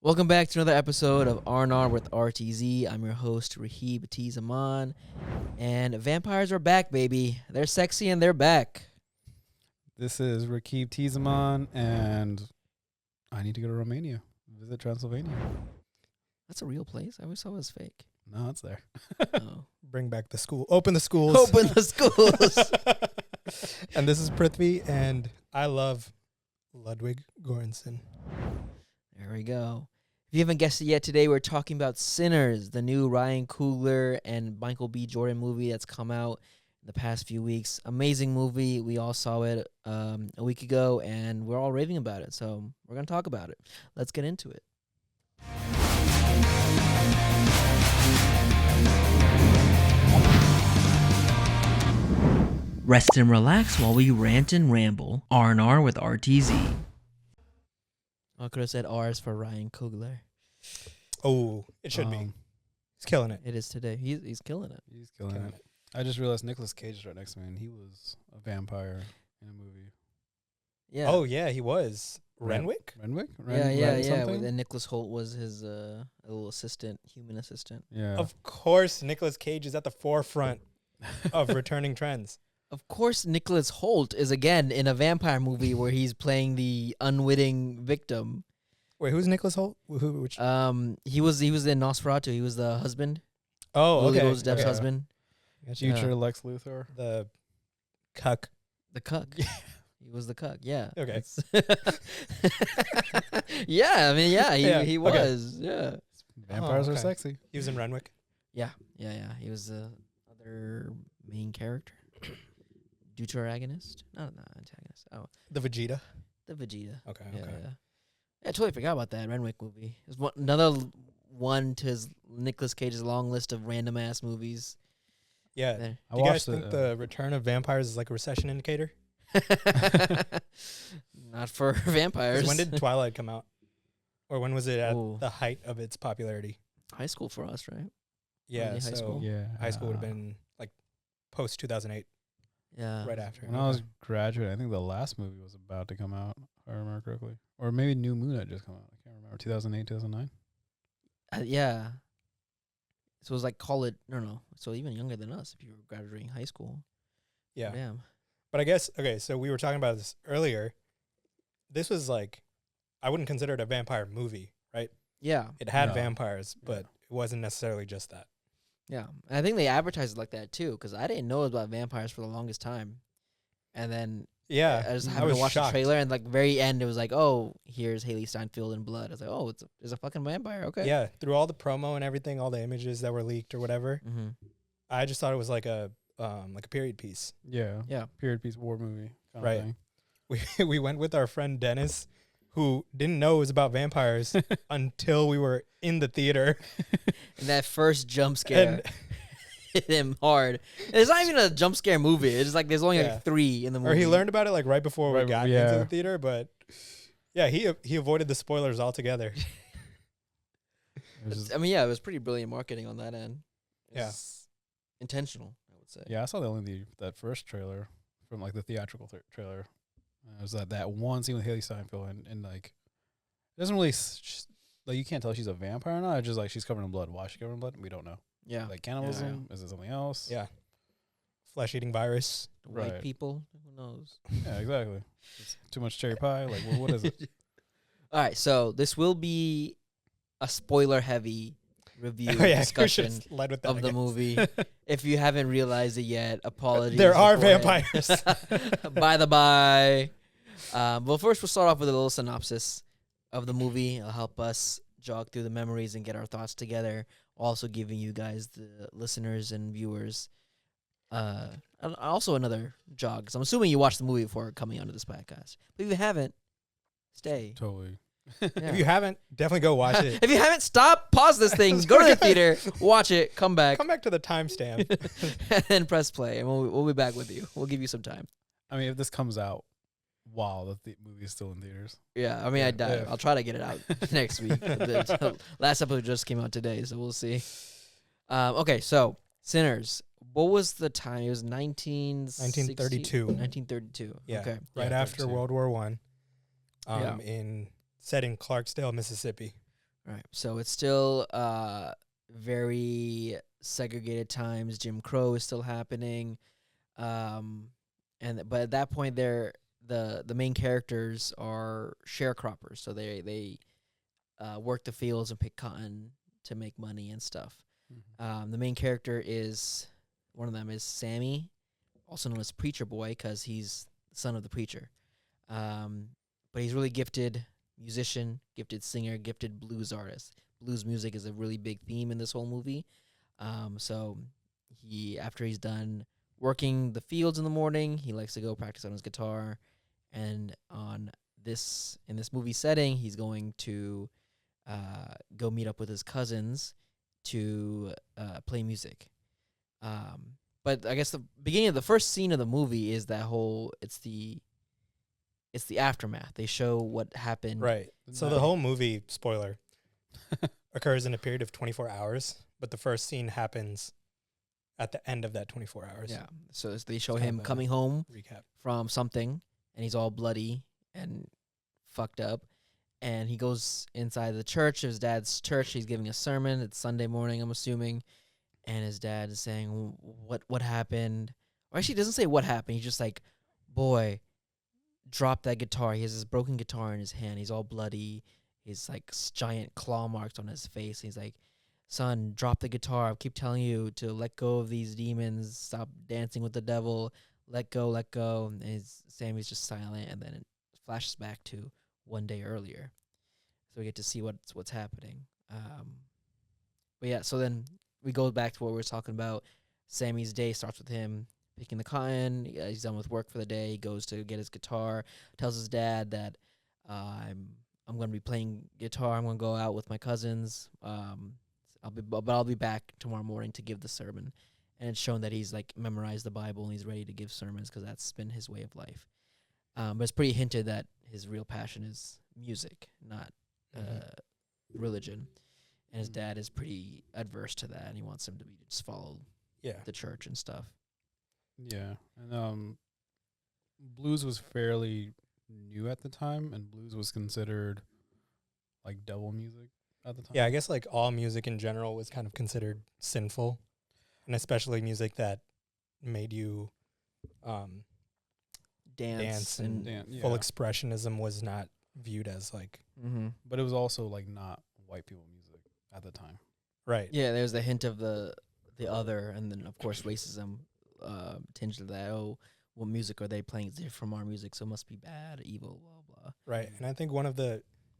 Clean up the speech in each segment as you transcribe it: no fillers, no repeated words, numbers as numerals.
Welcome back to another episode of R&R with RTZ. I'm your host, Rahib Tizaman. And vampires are back, baby. They're sexy and they're back. This is Rahib Tizaman, and I need to go to Romania, visit Transylvania. That's a real place. I always thought it was fake. No, it's there. Oh. Bring back the school. Open the schools. Open the schools. And this is Prithvi, and I love Ludwig Göransson. There we go. If you haven't guessed it yet, today we're talking about Sinners, the new Ryan Coogler and Michael B. Jordan movie that's come out in the past few weeks. Amazing movie. We all saw it a week ago, and we're all raving about it. So we're going to talk about it. Let's get into it. Rest and relax while we rant and ramble. R&R with RTZ. I could have said R's for Ryan Coogler. Oh, it should be. He's killing it. It is today. He's killing it. He's killing it. I just realized Nicolas Cage is right next to me, and he was a vampire in a movie. Yeah. Oh, yeah, he was. Renwick? Renwick? Yeah. Something? And Nicholas Hoult was his little assistant, human assistant. Yeah. Of course, Nicolas Cage is at the forefront of returning trends. Of course, Nicholas Hoult is again in a vampire movie where he's playing the unwitting victim. Wait, who's Nicolas Hoult? Which? He was in Nosferatu. He was the husband. Oh, Lily okay. Rose Depp's Okay. husband. Future Lex Luthor. The cuck. The cuck. He was the cuck. Yeah. Okay. Yeah. I mean, yeah. He okay. was. Yeah. Vampires Oh, are okay. sexy. He was in Renwick. Yeah. He was the other main character. Deuteragonist? No, antagonist. Oh, The Vegeta. the Vegeta. Okay, Yeah, okay. yeah. I totally forgot about that Renwick movie. It's another one to his Nicolas Cage's long list of random ass movies. Yeah. There. I Do you guys watched think the return of vampires is like a recession indicator? Not for 'Cause vampires. when did Twilight come out? Or when was it at Ooh. the height of its popularity? High school for us, right? Yeah, high so school. Yeah. high school would have been like post 2008, Yeah. right after. When I was graduating, I think the last movie was about to come out, if I remember correctly. Or maybe New Moon had just come out. I can't remember. 2008, 2009? Yeah. So it was like college. No. So even younger than us if you were graduating high school. Yeah. Damn. But I guess, okay, so we were talking about this earlier. This was like, I wouldn't consider it a vampire movie, right? Yeah. It had No. vampires, but it wasn't necessarily just that. Yeah. And I think they advertised it like that too, because I didn't know about vampires for the longest time. And then Yeah. I just I happened to was watch shocked. the trailer, and like very end, it was like, oh, here's Haley Steinfeld in blood. I was like, oh, it's a fucking vampire. Okay. Yeah, through all the promo and everything, all the images that were leaked or whatever, Mm-hmm. I just thought it was like a period piece. Yeah. Yeah. Period piece war movie. Kind Right. Of thing. We went with our friend Dennis, who didn't know it was about vampires until we were in the theater. And that first jump scare And hit him hard. And it's not even a jump scare movie. It's like there's only Yeah. like 3 in the movie. or he learned about it like right before we Right, got yeah. into the theater, but yeah, he avoided the spoilers altogether. It was just- I mean, yeah, it was pretty brilliant marketing on that end. Yeah. It's intentional, I would say. Yeah, I saw that first trailer from like the theatrical trailer. It was that one scene with Haley Steinfeld, and like it doesn't really like you can't tell she's a vampire or not. It's just like she's covered in blood. Why is she covered in blood? We don't know. Yeah. Like cannibalism? Is it something else? Yeah. Flesh-eating virus. The white Right. people, who knows? Yeah, exactly. It's too much cherry pie. Like what is it? All right, so this will be a spoiler-heavy review Oh, yeah, we discussion should've led with that, of I the guess. movie. If you haven't realized it yet, apologies. There are beforehand. vampires. By the by. Well, first we'll start off with a little synopsis of the movie. It'll help us jog through the memories and get our thoughts together. Also giving you guys, the listeners and viewers, also another jog. Because I'm assuming you watched the movie before coming onto this podcast. But if you haven't, stay. Totally. Yeah. If you haven't, definitely go watch it. If you haven't, stop, pause this thing, go to the theater, watch it, come back, Come back to the timestamp. and then press play, and we'll be back with you. We'll give you some time. I mean, if this comes out while the movie is still in theaters, Yeah, I mean, Yeah. I'll try to get it out next week. The last episode just came out today, so we'll see. Okay, so Sinners. What was the time? It was 1932. 1932. Yeah, Okay. right Yeah, after 32. World War I. Yeah. In set in Clarksdale, Mississippi. Right. So it's still very segregated times. Jim Crow is still happening. But at that point the main characters are sharecroppers. So they work the fields and pick cotton to make money and stuff. The main character is one of them is Sammy, also known as Preacher Boy, because he's the son of the preacher. But he's really gifted musician, gifted singer, gifted blues artist. Blues music is a really big theme in this whole movie. So after he's done working the fields in the morning, he likes to go practice on his guitar, and in this movie setting, he's going to go meet up with his cousins to play music. But I guess the beginning of the first scene of the movie is it's the aftermath. They show what happened. Right. So the whole movie, spoiler, occurs in a period of 24 hours, but the first scene happens at the end of that 24 hours. Yeah. So they show It's kind him of a coming home Recap. from something, and he's all bloody and fucked up. And he goes inside the church, his dad's church. He's giving a sermon. It's Sunday morning, I'm assuming. And his dad is saying, what happened? Or actually, he doesn't say what happened. He's just like, boy, drop that guitar. He has this broken guitar in his hand. He's all bloody. He's like giant claw marks on his face. He's like, son, drop the guitar. I keep telling you to let go of these demons. Stop dancing with the devil. Let go, let go. And Sammy's just silent. And then it flashes back to one day earlier. So we get to see what's happening. But yeah, so then we go back to what we were talking about. Sammy's day starts with him picking the cotton. He's done with work for the day. He goes to get his guitar, tells his dad that I'm going to be playing guitar. I'm going to go out with my cousins. I'll be back tomorrow morning to give the sermon. And it's shown that he's like memorized the Bible and he's ready to give sermons because that's been his way of life. But it's pretty hinted that his real passion is music, not religion. And his dad is pretty adverse to that, and he wants him to just follow the church and stuff. Yeah, and blues was fairly new at the time, and blues was considered like devil music at the time. Yeah, I guess like all music in general was kind of considered sinful, and especially music that made you dance and full expressionism was not viewed as like. But it was also like not white people music at the time. Right. Yeah, there's a hint of the other, and then of course racism tinged to that. Oh, what music are they playing? It's different from our music, so it must be bad, evil, blah blah. Right. And I think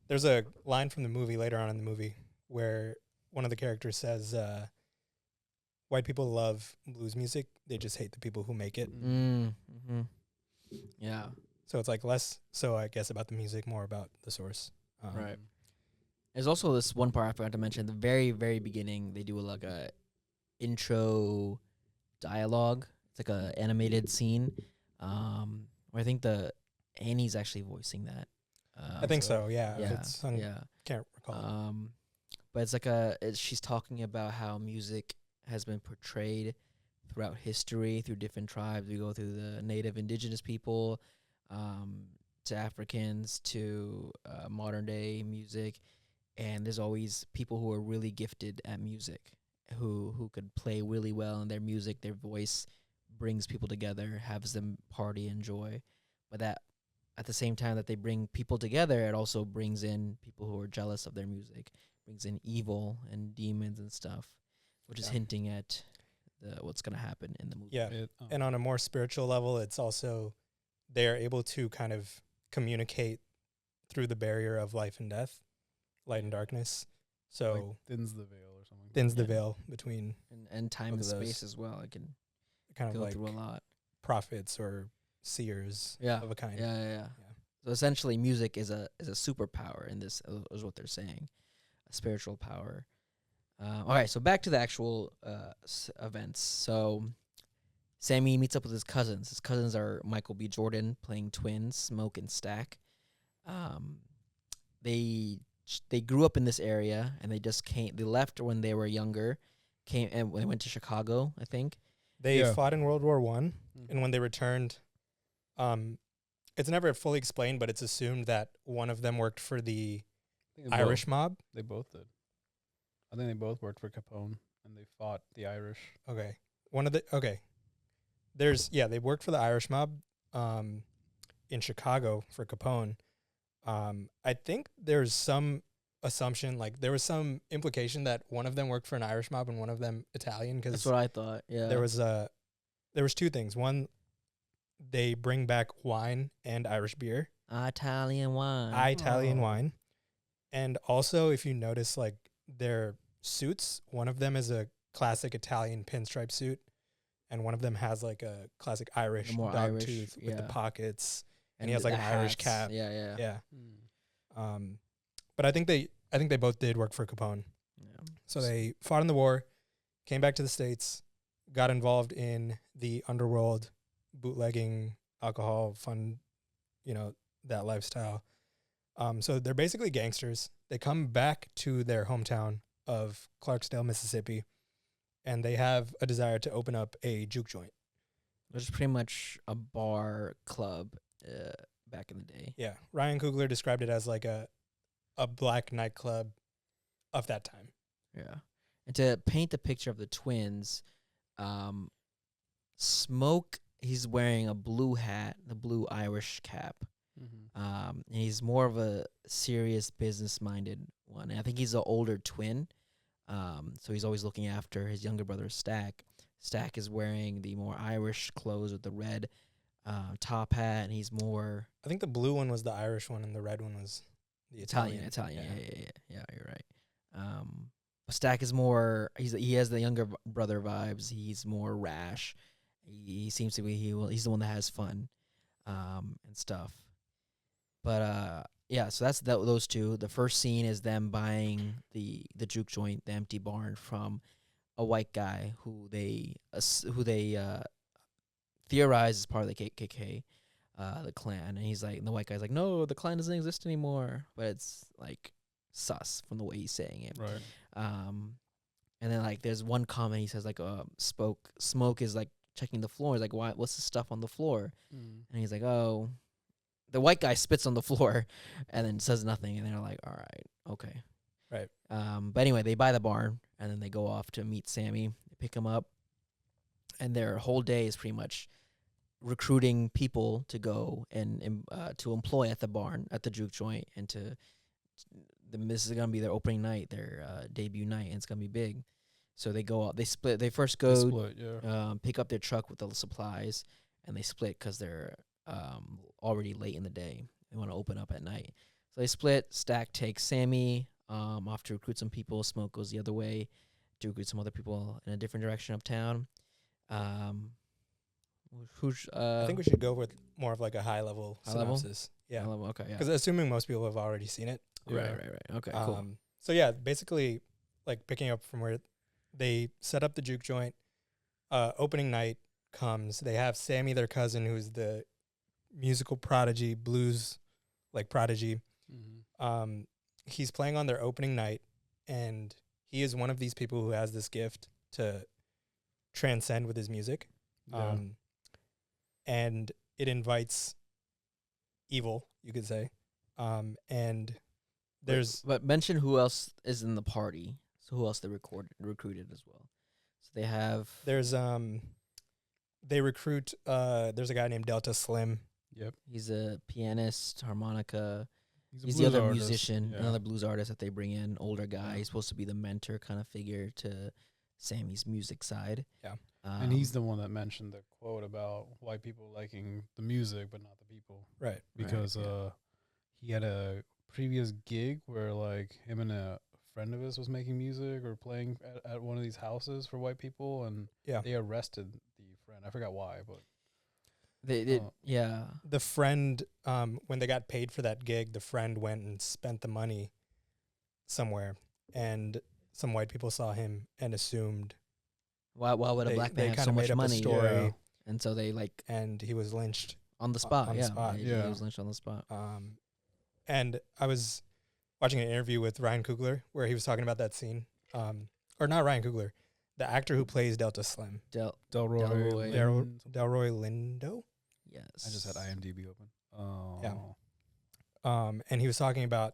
there's a line from the movie later on in the movie where one of the characters says, white people love blues music, they just hate the people who make it. Yeah. So it's like less so I guess about the music, more about the source. Right. There's also this one part I forgot to mention. At the very, very beginning, they do like a intro dialogue. It's like a animated scene. Where I think Annie's actually voicing that. I think so. Yeah. Yeah. Can't recall. But it's like she's talking about how music has been portrayed throughout history through different tribes. We go through the native indigenous people, to Africans, to modern day music. And there's always people who are really gifted at music, who could play really well, and their music, their voice brings people together, has them party and joy. But that at the same time that they bring people together, it also brings in people who are jealous of their music, brings in evil and demons and stuff, which is hinting at what's going to happen in the movie. Yeah. And on a more spiritual level, it's also they are able to kind of communicate through the barrier of life and death, light and darkness. So like thins the veil or something. Thins the veil between and time and space as well. It can kind of go like through a lot. Prophets or seers of a kind. Yeah. So essentially, music is a superpower in this, is what they're saying, a spiritual power. All right, so back to the actual events. So Sammy meets up with his cousins. His cousins are Michael B. Jordan playing twins, Smoke and Stack. They grew up in this area, and they left when they were younger, and when they went to Chicago, I think. They fought in World War I, and when they returned, it's never fully explained, but it's assumed that one of them worked for the think they Irish mob. They both did. I think they both worked for Capone, and they fought the Irish. Okay. They worked for the Irish mob in Chicago for Capone. I think there's some assumption, like there was some implication that one of them worked for an Irish mob and one of them Italian, because That's what I thought. Yeah. there was two things. One, they bring back wine and Irish beer. Italian wine. Italian wine. And also, if you notice, like, their suits, one of them is a classic Italian pinstripe suit, and one of them has, like, a classic Irish more dog Irish, tooth with the yeah. pockets, and he has, like, the an Irish hats. cap. Yeah. Yeah. Mm. But I think they both did work for Capone. Yeah. So they fought in the war, came back to the States, got involved in the underworld, bootlegging, alcohol, fun, that lifestyle. So they're basically gangsters. They come back to their hometown of Clarksdale, Mississippi, and they have a desire to open up a juke joint. Which is pretty much a bar club back in the day. Yeah. Ryan Coogler described it as like a black nightclub of that time. Yeah. And to paint the picture of the twins, Smoke, he's wearing a blue hat, the blue Irish cap. Mm-hmm. And he's more of a serious business-minded one. And I think he's an older twin. So he's always looking after his younger brother, Stack. Stack is wearing the more Irish clothes with the red top hat, and he's more... I think the blue one was the Irish one, and the red one was the Italian. Italian. Yeah, you're right. Stack is more... He has the younger brother vibes. He's more rash. He seems to be... He's the one that has fun and stuff. But yeah, so that's those two. The first scene is them buying the juke joint, the empty barn, from a white guy who they theorize is part of the KKK, the Klan. And he's like, and the white guy's like, no, the Klan doesn't exist anymore. But it's like sus from the way he's saying it. Right. And then like there's one comment he says like, Smoke is like checking the floor. He's like, what's the stuff on the floor? Mm. And he's like, oh. The white guy spits on the floor and then says nothing, and they're like, all right, okay. Right. But anyway, they buy the barn, and then they go off to meet Sammy. They pick him up, and their whole day is pretty much recruiting people to go and to employ at the barn, at the juke joint, and this is going to be their opening night, their debut night, and it's going to be big. So they go out. They split. They first go pick up their truck with the supplies, and they split because they're already late in the day. They want to open up at night. So they split. Stack takes Sammy off to recruit some people. Smoke goes the other way to recruit some other people in a different direction of town. I think we should go with more of like a high-level High-level? synopsis. Yeah. Okay, yeah. Because assuming most people have already seen it. Right. Okay, cool. So yeah, basically, like picking up from where they set up the juke joint, opening night comes. They have Sammy, their cousin, who's the musical prodigy, blues like prodigy. Mm-hmm. He's playing on their opening night, and he is one of these people who has this gift to transcend with his music. Yeah. And it invites evil, you could say. And there's but mention who else is in the party. So who else they recruited as well. So they have they recruit there's a guy named Delta Slim. Yep. He's a pianist, harmonica. a He's the blues other artist. musician, Yeah. another blues artist that they bring in, older guy. Yeah. He's supposed to be the mentor kind of figure to Sammy's music side. Yeah. And he's the one that mentioned the quote about white people liking the music but not the people. Right. Because he had a previous gig where like him and a friend of his was making music or playing at one of these houses for white people, and they arrested the friend. I forgot why, but they did. The friend, when they got paid for that gig, the friend went and spent the money somewhere, and some white people saw him and assumed Why would a black man have so much money? Story, and so they like, and he was lynched on the spot. on the spot. He was lynched on the spot. And I was watching an interview with Ryan Coogler where he was talking about that scene. Or not Ryan Coogler, the actor who plays Delta Slim. Delroy Lindo? Yes. I just had IMDb open. Oh. Yeah. And he was talking about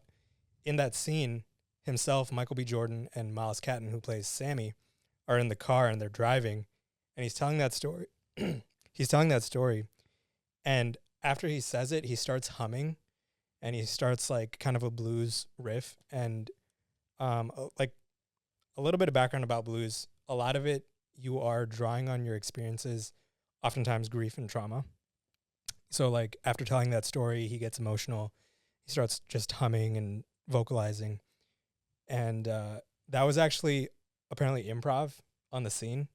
in that scene, himself, Michael B. Jordan, and Miles Catton, who plays Sammy, are in the car and they're driving, and he's telling that story. He's telling that story, and after he says it, he starts humming, and he starts like kind of a blues riff, and like a little bit of background about blues. A lot of it, you are drawing on your experiences, oftentimes grief and trauma. So like after telling that story, he gets emotional. He starts just humming and vocalizing. And that was actually apparently improv on the scene.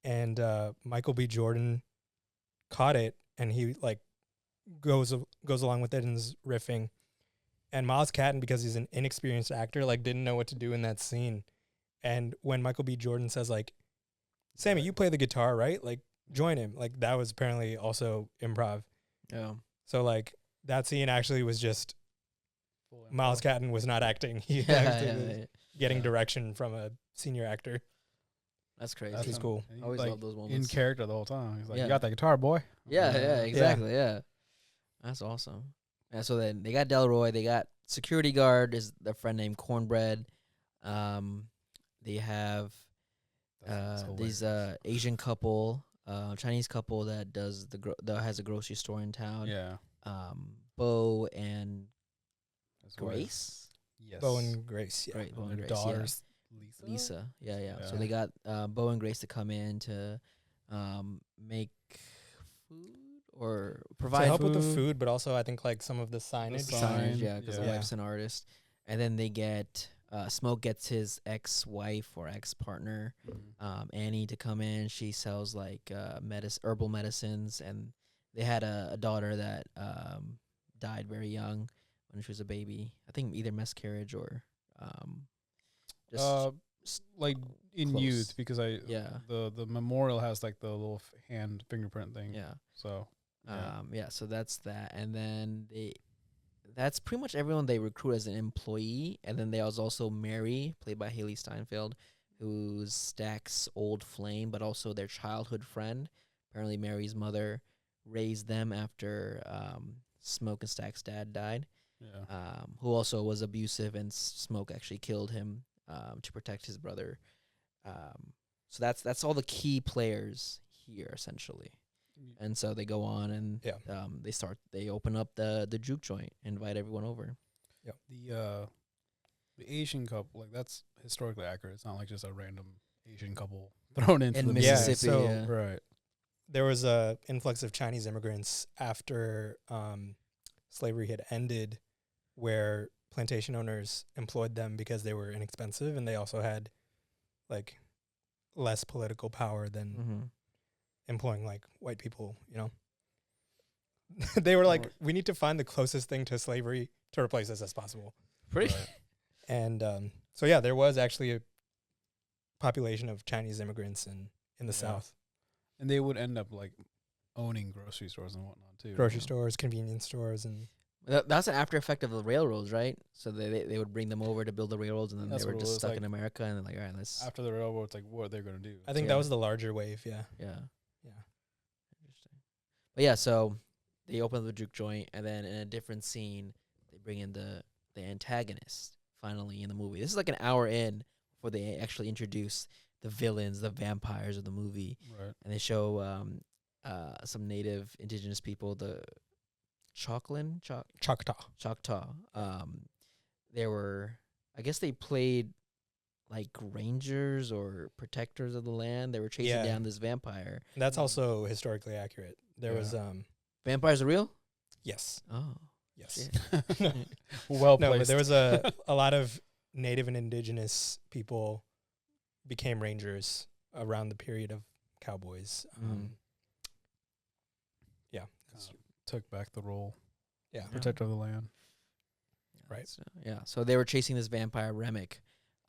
And Michael B. Jordan caught it, and he like goes along with it and is riffing. And Miles Catton, because he's an inexperienced actor, like didn't know what to do in that scene. And when Michael B. Jordan says like, Sammy, you play the guitar, right? Like join him. Like that was apparently also improv. Yeah. So like that scene actually was just Miles Catton was not acting. He Yeah, actually was yeah. getting direction from a senior actor. That's crazy. That's That's cool. And he's, Always like, love those in moments. character the whole time. He's like, Yeah. "You got that guitar, boy." Yeah, exactly. Yeah. That's awesome. Yeah, so then they got Delroy, they got security guard is their friend named Cornbread. They have That's these hilarious. Asian couple, Chinese couple that does that has a grocery store in town. Yeah. Bo and That's why- Grace. Yes. Bo and Grace. Yeah. Great, Bo and Their Grace. Yeah. daughters, Lisa. Lisa. Yeah. So Yeah. they got Bo and Grace to come in to make food or To provide help with the food. food, but also I think like some of the signage. sign. signage, yeah, because the Yeah. wife's an artist. And then they get Smoke gets his ex-wife or ex-partner Annie to come in. She sells like herbal medicines, and they had a daughter that died very young when she was a baby. I think either miscarriage or just Like in close. youth, because Yeah. the memorial has like the little hand fingerprint thing. yeah. So yeah. So that's that, and then that's pretty much everyone they recruit as an employee. And then there was also Mary, played by Haley Steinfeld, who's Stack's old flame, but also their childhood friend. Apparently, Mary's mother raised them after Smoke and Stack's dad died, yeah. who also was abusive, and Smoke actually killed him to protect his brother. So that's all the key players here, essentially. And so they go on and Yeah. they open up the juke joint, invite everyone over. The Asian couple, like that's historically accurate. It's not like just a random Asian couple thrown into In the Mississippi, mix. so- yeah. Right. There was a influx of Chinese immigrants after slavery had ended, where plantation owners employed them because they were inexpensive, and they also had like less political power than Mm-hmm. employing like white people, you know. They were like, Right. we need to find the closest thing to slavery to replace this as possible. Pretty. Right. And so yeah, there was actually a population of Chinese immigrants in the Yeah. South. And they would end up like owning grocery stores and whatnot too. Grocery stores, convenience stores, and That's an after effect of the railroads, right? So they would bring them over to build the railroads, and then That's they were what it just was, stuck like, in America, and then like, all right, let's After the railroad, it's like what are they gonna do? I think Yeah. that was the larger wave. Yeah. yeah. Yeah. Interesting. But yeah, so they open the juke joint, and then in a different scene, they bring in the antagonist finally in the movie. This is like an hour in before they actually introduce the villains, the vampires of the movie, Right. and they show some native indigenous people, the Choctaw. They were, I guess they played like rangers or protectors of the land. They were chasing Yeah. down this vampire. That's also historically accurate. There was Yeah. Vampires are real? yes. Oh. Yes. shit. Well No, but placed. there was a lot of native and indigenous people became rangers around the period of cowboys. Yeah. Took back the role, Yeah. protector of the land. Right. So, yeah. So they were chasing this vampire Remick.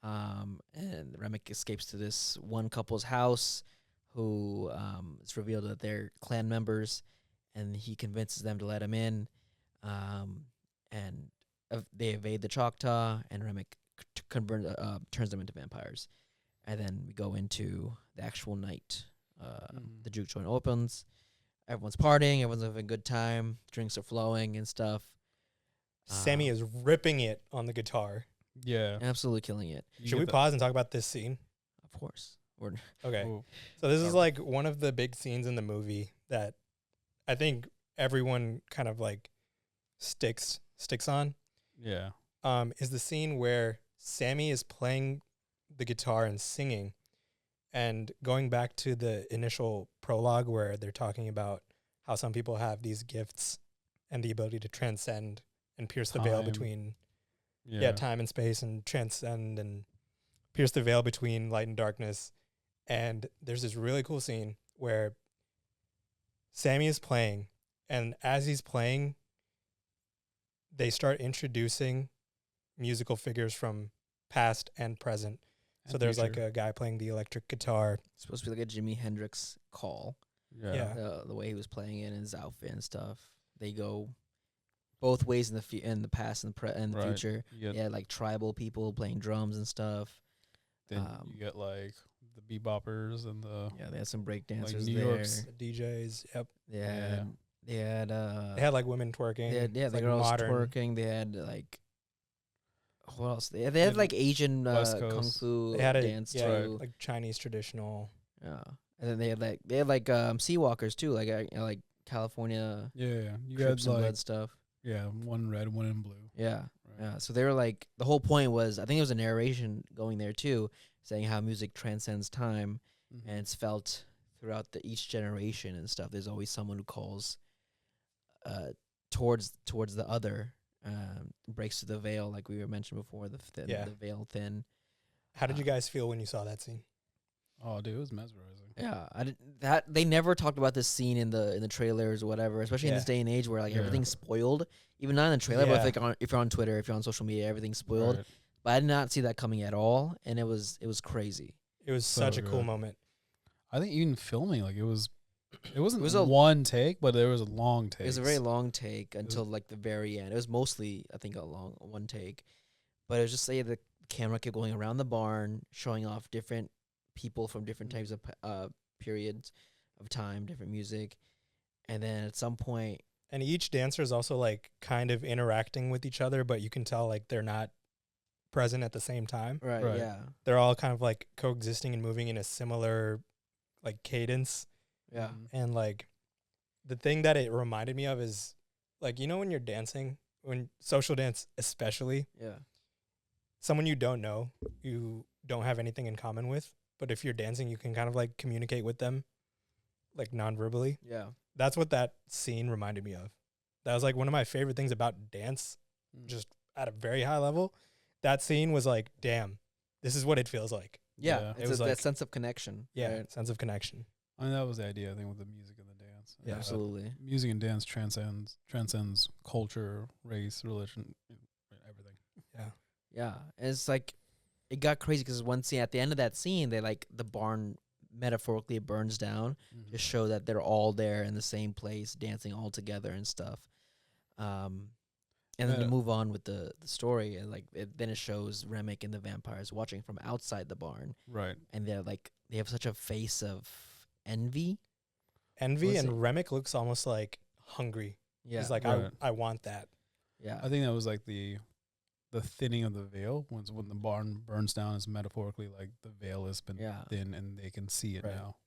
And Remick escapes to this one couple's house who it's revealed that they're clan members, and he convinces them to let him in. And they evade the Choctaw, and Remick turns them into vampires. And then we go into the actual night. The juke joint opens. Everyone's partying. Everyone's having a good time. Drinks are flowing and stuff. Sammy is ripping it on the guitar. Yeah. Absolutely killing it. Should we pause and talk about this scene? Of course. Or Okay. Ooh. So this is like one of the big scenes in the movie that I think everyone kind of like sticks on. Yeah. Is the scene where Sammy is playing the guitar and singing, and going back to the initial prologue where they're talking about how some people have these gifts and the ability to transcend and pierce the veil Time. between Yeah. time and space, and transcend and pierce the veil between light and darkness. And there's this really cool scene where Sammy is playing, and as he's playing, they start introducing musical figures from past and present. So And there's like future. a guy playing the electric guitar. it's supposed to be like a Jimi Hendrix call. Yeah. The way he was playing it, and his outfit and stuff. They go both ways in the past and the Right. future. You get, Yeah, like tribal people playing drums and stuff. then you get like the beboppers and the Yeah, they had some break dancers New there. York's- The DJs. Yep. They had They had like women twerking. they had, It's the like girls modern. twerking. They had like what else? They had like Asian West kung Coast. fu They had a dance yeah, too. like Chinese traditional. Yeah, and then they had like sea walkers too, like California yeah. You Crips had and like Blood stuff. one red, one in blue. Yeah. Right. Yeah, so they were like, the whole point was, I think there was a narration going there too, saying how music transcends time, Mhm. and it's felt throughout each generation and stuff. There's always someone who calls towards the other, breaks through the veil, like we were mentioned before, the veil thin. How did you guys feel when you saw that scene? Oh, dude, it was mesmerizing. Yeah, that they never talked about this scene in the trailers or whatever, especially in Yeah. this day and age where like Yeah. everything's spoiled. Even not in the trailer, but Yeah. if you're on Twitter, if you're on social media, everything's spoiled. Right. But I did not see that coming at all, and it was crazy. It was So such a cool good. moment. I think even filming, like it wasn't It was a- one take, but there was a long take. It was a very long take until like the very end. It was mostly, I think, a long one take, but it was just say the camera kept going around the barn, showing off different people from different types of periods of time, different music, and then at some point, And each dancer is also like kind of interacting with each other, but you can tell like they're not present at the same time. right. Right. They're all kind of like coexisting and moving in a similar like cadence. Yeah. Mhm. And like the thing that it reminded me of is like, you know, when you're dancing, when social dance especially, Yeah. someone you don't know, you don't have anything in common with, but if you're dancing, you can kind of like communicate with them like non-verbally. Yeah. That's what that scene reminded me of. That was like one of my favorite things about dance, just at a very high level. That scene was like, damn, this is what it feels like. Yeah. Yeah. It It's was that like- sense of connection. Yeah, right? sense of connection. I mean, that was the idea, I think, with the music and the dance. Yeah. Absolutely. Music and dance transcends culture, race, religion, everything. Yeah. Yeah. And it's like, it got crazy because one scene, at the end of that scene, they like, the barn metaphorically burns down Mm-hmm. to show that they're all there in the same place, dancing all together and stuff. And then to Yeah. move on with the story, and like then it shows Remick and the vampires watching from outside the barn, Right. and they're like they have such a face of envy. Envy Was and it- Remick looks almost like hungry. Yeah, He's like, Right. I want that. yeah, I think that was like the thinning of the veil. When the barn burns down, is metaphorically like the veil has been Yeah. thin and they can see it Right. now.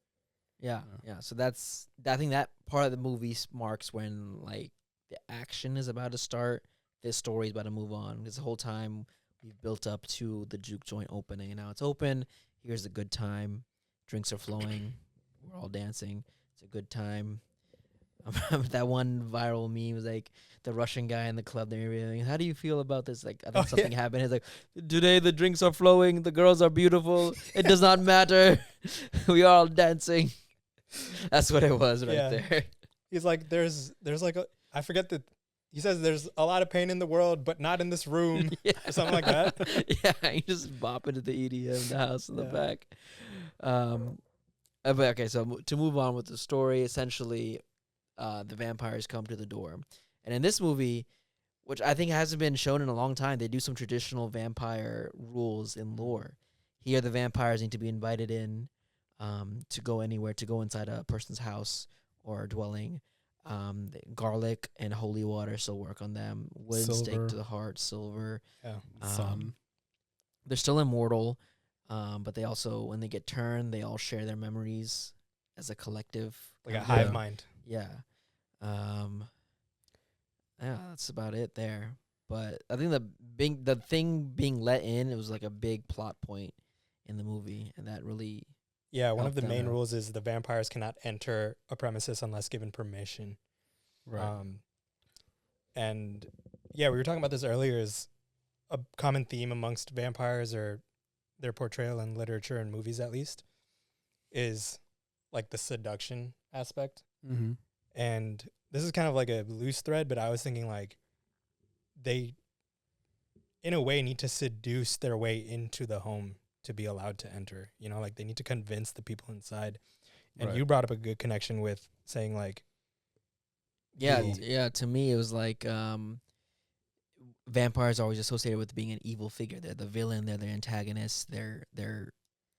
yeah, Yeah. yeah. So I think that part of the movie marks when like the action is about to start. This story is about to move on because the whole time we've built up to the juke joint opening, and now it's open. Here's a good time. Drinks are flowing. We're all dancing. It's a good time. That one viral meme was like the Russian guy in the club. They're like, "How do you feel about this?" Like, I think Oh, something happened. He's like, "Today the drinks are flowing. The girls are beautiful. It does not matter. We are all dancing." That's what it was right Yeah. there. He's like, there's like I forget that he says there's a lot of pain in the world, but not in this room. Yeah. Or something like that. Yeah, you just bop into the EDM, the house in the Yeah. back. But okay, so to move on with the story, essentially, the vampires come to the door, and in this movie, which I think hasn't been shown in a long time, they do some traditional vampire rules in lore. Here, the vampires need to be invited in to go anywhere, to go inside a person's house or dwelling. Garlic and holy water still work on them. Wooden stake Silver. to the heart, silver. Yeah. Sun. They're still immortal, but they also, when they get turned, they all share their memories as a collective. Like a kind of- hive Yeah. mind. Yeah. Yeah, that's about it there. But I think the thing being let in, it was like a big plot point in the movie, and that really Yeah, one Help of the them main out. rules is the vampires cannot enter a premises unless given permission. Right. And yeah, we were talking about this earlier. Is a common theme amongst vampires, or their portrayal in literature and movies, at least, is like the seduction aspect. Mm-hmm. And this is kind of like a loose thread, but I was thinking like they, in a way, need to seduce their way into the home to be allowed to enter. You know, like they need to convince the people inside. And Right. you brought up a good connection with saying like, Yeah, the- yeah. To me, it was like vampires are always associated with being an evil figure. They're the villain. They're the antagonist. They're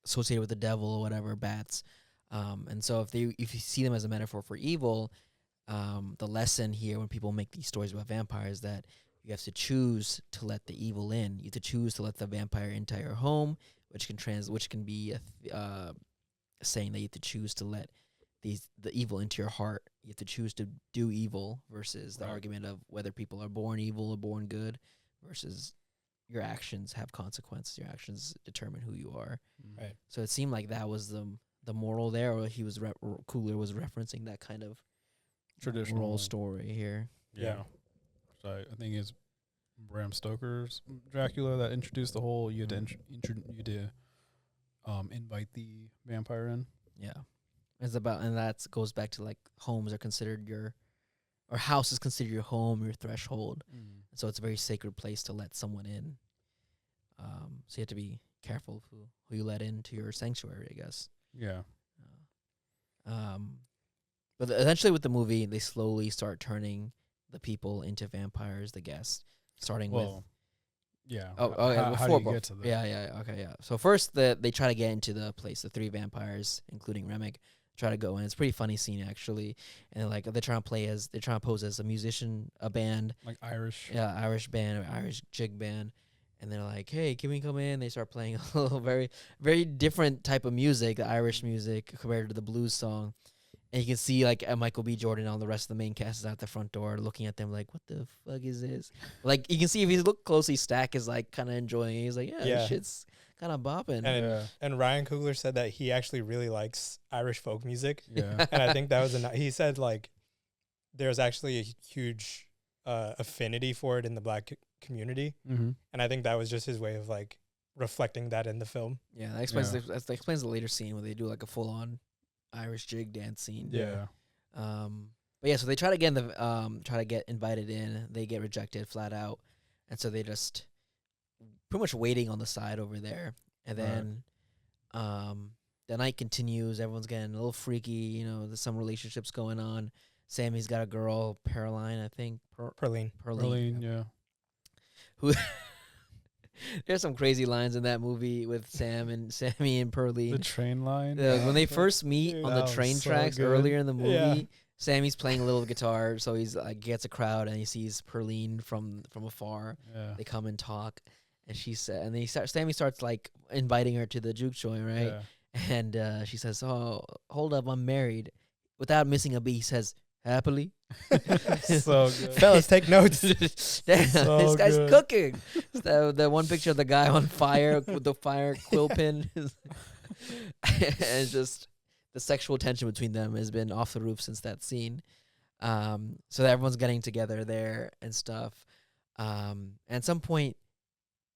associated with the devil or whatever, bats. And so if you see them as a metaphor for evil, the lesson here when people make these stories about vampires that you have to choose to let the evil in. You have to choose to let the vampire into your home, which can be saying that you have to choose to let the evil into your heart. You have to choose to do evil versus the Right. argument of whether people are born evil or born good versus your actions have consequences. Your actions determine who you are. Right. So it seemed like that was the moral there, or he was Coogler was referencing that kind of Traditional moral story here. Yeah. So I think it's Bram Stoker's Dracula that introduced the whole you had to invite the vampire in. Yeah, it's about, and that goes back to like homes are considered or house is considered your home, your threshold. So it's a very sacred place to let someone in. So you have to be careful of who you let into your sanctuary, I guess. Yeah. But eventually with the movie, they slowly start turning the people into vampires, the guests, starting with. Yeah. How do you get to that? Yeah. So first, they try to get into the place. The three vampires, including Remick, try to go in. It's a pretty funny scene actually, and they're trying to pose as a musician, a band, Like Irish. yeah, Irish band or Irish jig band, and they're like, "Hey, can we come in?" They start playing a little very, very different type of music, the Irish music compared to the blues song. And you can see like Michael B. Jordan and all the rest of the main cast is out the front door looking at them like, what the fuck is this? Like you can see if you look closely, Stack is like kind of enjoying it. He's like, yeah, Yeah. this shit's kind of bopping. And Ryan Coogler said that he actually really likes Irish folk music. Yeah. And I think that was he said like there's actually a huge affinity for it in the black community. Mm-hmm. And I think that was just his way of like reflecting that in the film. Yeah, that explains the later scene where they do like a full on Irish jig dance scene. Yeah. But yeah, so they try to get invited in. They get rejected flat out, and so they just pretty much waiting on the side over there. And then, the night continues. Everyone's getting a little freaky. You know, there's some relationships going on. Sammy's got a girl, Pearline, I think. Perline. Berlin, yeah. Who? There's some crazy lines in that movie with Sammy and Pearline. The train line. When they first meet Dude, on the that was train so tracks good. earlier in the movie, Yeah. Sammy's playing a little guitar, so he's like gets a crowd and he sees Pearline from afar. Yeah. They come and talk, and Sammy starts like inviting her to the juke joint, right? Yeah. And she says, "Oh, hold up, I'm married." Without missing a beat, he says, "Happily." So good. Fellas, take notes. Damn, So this guy's good. cooking. The one picture of the guy on fire with the fire quill pin, and just the sexual tension between them has been off the roof since that scene. So everyone's getting together there and stuff. And at some point,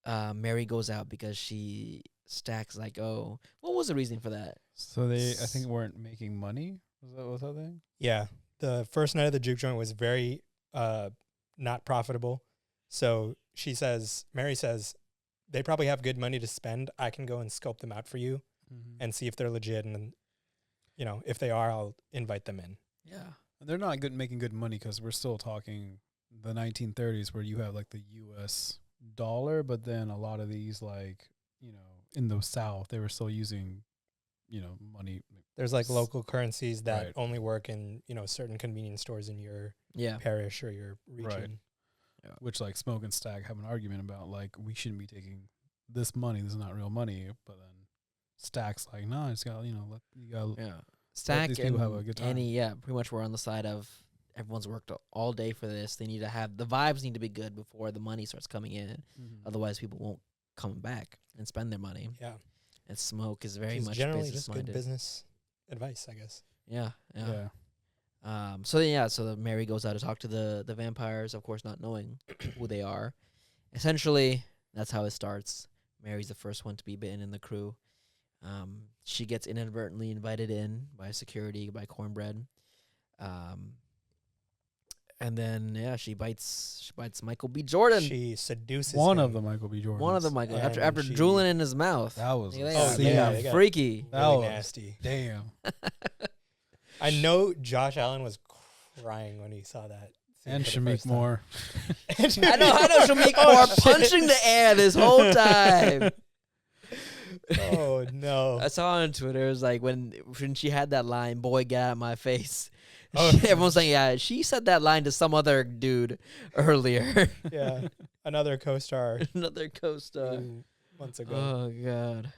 Mary goes out because she stacks like, oh, what was the reason for that? So they, I think, weren't making money. Was that thing? Yeah. The first night of the juke joint was very not profitable. So Mary says, they probably have good money to spend. I can go and scope them out for you and see if they're legit. And then, if they are, I'll invite them in. Yeah. And they're not making good money because we're still talking the 1930s where you have like the U.S. dollar, but then a lot of these in the South, they were still using money. There's like local currencies that Right. only work in, certain convenience stores in your Yeah. parish or your region. Right. Which like Smoke and Stack have an argument about, like, we shouldn't be taking this money. This is not real money. But then Stack's like, no, it's got, you got. Yeah. Stack these and people have a good time. Annie, pretty much we're on the side of everyone's worked all day for this. They need to have the vibes need to be good before the money starts coming in. Otherwise, people won't come back and spend their money. Yeah. And Smoke is very It's much generally business just good minded. business advice, I guess. Yeah. Yeah. So Mary goes out to talk to the vampires, of course, not knowing who they are. Essentially, that's how it starts. Mary's the first one to be bitten in the crew. She gets inadvertently invited in by security, by Cornbread. And then she bites Michael B. Jordan. She seduces One him. of the Michael B. Jordans. One of them, Michael, And after she- drooling in his mouth. That was They a got- Oh, they yeah, got they got- freaky. That Really was- nasty. Damn. I know Josh Allen was crying when he saw that. scene And for the first Shamik time. Moore. I know Shamik Oh, Moore shit. punching the air this whole time. Oh no! I saw on Twitter, it was like when she had that line, "Boy, get out of my face." Oh. Everyone's saying, "Yeah, she said that line to some other dude earlier." Yeah, another co-star Another co-star. months ago. Oh god.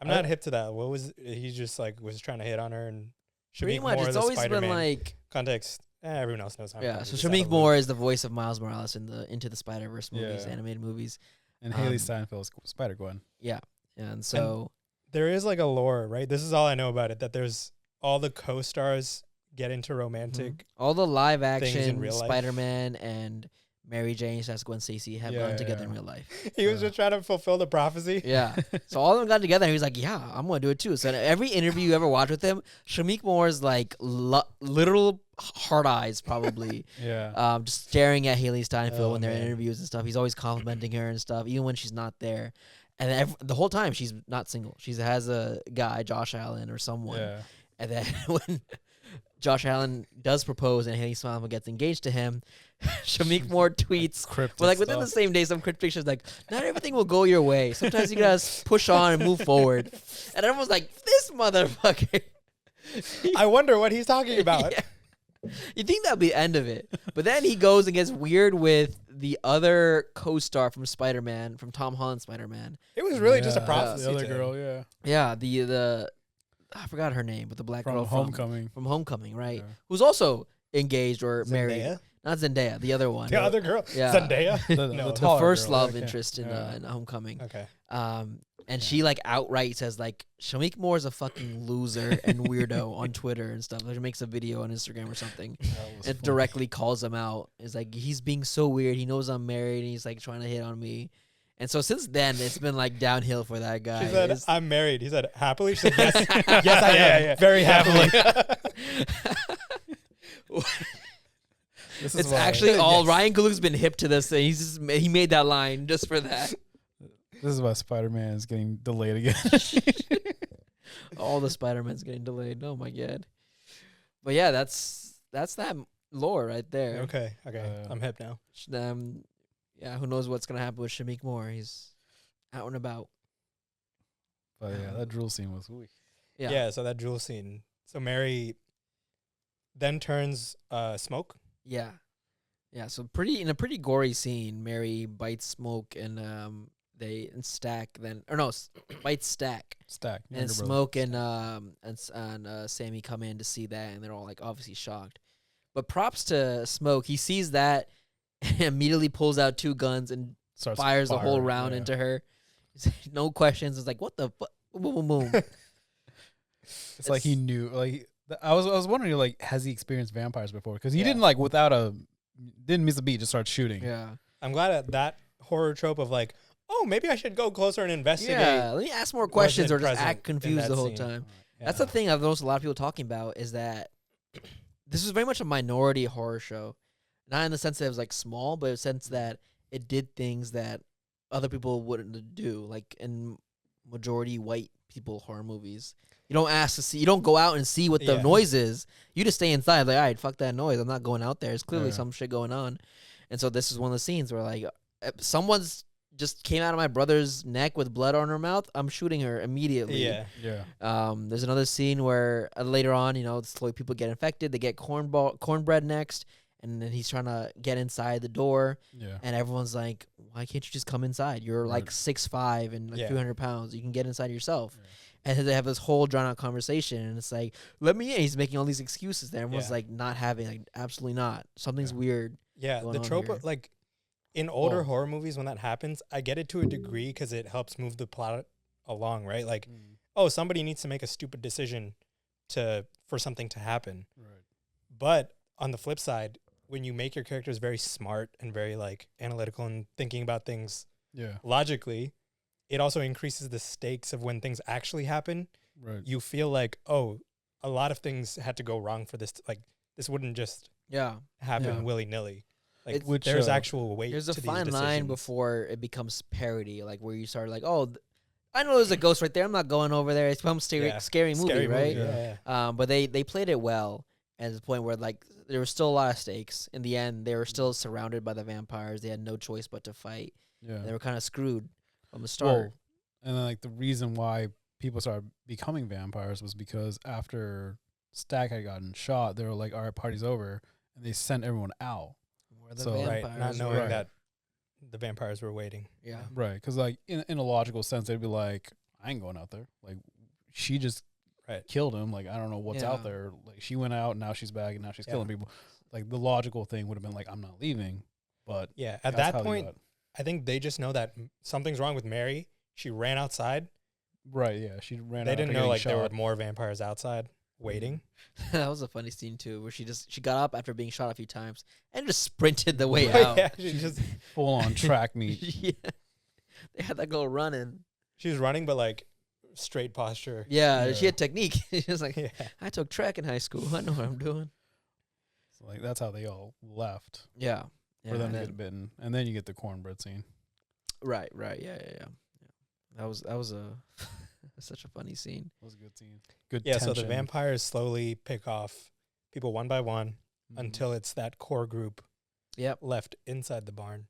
I'm not hip to that. What was he just like was trying to hit on her and Pretty Shamik much, Moore, it's the always Spider-Man been like, context. Everyone else knows how. yeah. So Shamik Moore is the voice of Miles Morales in the Into the Spider-Verse movies, Yeah. animated movies. And Haley Um, Steinfeld's Spider-Gwen. And so There is like a lore, right? This is all I know about it. That there's all the co-stars get into romantic. all the live things in action real life. Spider-Man and Mary Jane / Gwen Stacy have Yeah, gone together in yeah. real life. He was Yeah. just trying to fulfill the prophecy. Yeah. So all of them got together and he was like, yeah, I'm going to do it too. So in every interview you ever watch with him, Shamik Moore's like literal hard eyes probably. Yeah. Just staring at Haley Steinfeld Oh, when they're in man. interviews and stuff. He's always complimenting her and stuff, even when she's not there. And the whole time she's not single. She has a guy, Josh Allen or someone. Yeah. And then when Josh Allen does propose and Haley Steinfeld gets engaged to him, Shamik Moore tweets, Cryptic well, like within the stuff. same day, some cryptic pictures like, not everything will go your way. Sometimes you gotta push on and move forward. And everyone's like, this motherfucker. I wonder what he's talking about. Yeah. You think that'd be the end of it. But then he goes and gets weird with the other co-star from Spider-Man, from Tom Holland's Spider-Man. It was really just a Yeah, prophecy. The other to him. girl, yeah. Yeah, the I forgot her name, but the black From girl Homecoming. from Homecoming, right? Yeah. Who's also engaged or married. Zendaya? Not Zendaya, the other one. The other girl, Yeah. Zendaya. The No. The taller first girl, love I can't- interest in yeah. Homecoming. Okay. And she like outright says like Shamik Moore is a fucking loser and weirdo on Twitter and stuff. Like she makes a video on Instagram or something. That was It funny. directly calls him out. It's like he's being so weird. He knows I'm married and he's like trying to hit on me. And so since then it's been like downhill for that guy. She said, It's- "I'm married." He said, "Happily." She said, "Yes, yes, I am, very happily." This is it's why- actually all Yes. Ryan Coogler's been hip to this thing. He made that line just for that. This is why Spider-Man is getting delayed again. All the Spider-Man's getting delayed. Oh my god. But yeah, that's that lore right there. Okay, I'm hip now. Yeah, who knows what's gonna happen with Shamik Moore? He's out and about. But yeah, that drill scene was weak. Yeah. So that jewel scene. So Mary then turns Smoke. Yeah. So in a pretty gory scene, Mary bites Smoke and Stack bites Stack Stack. and younger brother. Smoke and Sammy come in to see that and they're all like obviously shocked. But props to Smoke, he sees that and immediately pulls out two guns and Starts fires a whole firing, round yeah. into her. No questions. It's like what the fuck? Boom, boom, boom. It's like he knew. Like I was wondering, like, has he experienced vampires before? Because he Yeah. didn't didn't miss a beat, just start shooting. Yeah. I'm glad at that horror trope of like, oh, maybe I should go closer and investigate. Yeah. Let me ask more questions or wasn't just act present in confused that the whole scene. time. Yeah. That's the thing I've noticed a lot of people talking about is that this was very much a minority horror show. Not in the sense that it was like small, but in the sense that it did things that other people wouldn't do. Like in majority white people horror movies. You don't ask to see, you don't go out and see what the Yeah. noise is. You just stay inside, like, all right, fuck that noise. I'm not going out there. There's clearly Yeah. some shit going on. And so this is one of the scenes where like someone's just came out of my brother's neck with blood on her mouth, I'm shooting her immediately. Yeah. Yeah. There's another scene where later on, slowly people get infected. They get cornbread next, and then he's trying to get inside the door, Yeah. and everyone's like, "Why can't you just come inside? You're like 6'5" and like 300 pounds. You can get inside yourself." Yeah. And then they have this whole drawn out conversation, and it's like, "Let me in." He's making all these excuses there. Everyone's like, not having, like, absolutely not. Something's weird. Yeah, going the on trope here. of, like, in older horror movies when that happens, I get it to a degree because it helps move the plot along, right? Like, oh, somebody needs to make a stupid decision for something to happen. Right. But on the flip side, when you make your characters very smart and very like analytical and thinking about things logically, it also increases the stakes of when things actually happen. Right. You feel like, oh, a lot of things had to go wrong for this. Like, this wouldn't just happen willy-nilly. Like, there's actual weight. There's to a these fine decisions. line before it becomes parody, like where you start like, "Oh, I know there's a ghost right there. I'm not going over there." It's become scary movie, right? Yeah. But they played it well at the point where, like, there was still a lot of stakes. In the end, they were still surrounded by the vampires. They had no choice but to fight. Yeah. They were kind of screwed from the start. And then, like, the reason why people started becoming vampires was because after Stack had gotten shot, they were like, "All right, party's over," and they sent everyone out. Where the So- Right, vampires not knowing were. that the vampires were waiting. Yeah. Right, because like in a logical sense, they'd be like, "I ain't going out there. Like, she just killed him. Like, I don't know what's out there. Like, she went out, and now she's back, and now she's killing people." Like, the logical thing would have been like, "I'm not leaving." But at that's that how they point, got- I think they just know that something's wrong with Mary. She ran outside. right? Yeah, she ran. They out didn't after know getting like there were shot. more vampires outside waiting. That was a funny scene too, where she got up after being shot a few times and just sprinted the way Right, out. yeah, she just full on track meet. Yeah. They had that girl running. she was running, but like straight posture. Yeah, she had technique. She was like, Yeah. "I took track in high school. I know what I'm doing." So, like, that's how they all left Yeah. for them and to then- get bitten, and then you get the cornbread scene. Right. Yeah. That was a such a funny scene. That was a good scene. Good. Yeah, so the tension. vampires slowly pick off people one by one Mhm. until it's that core group Yep. left inside the barn.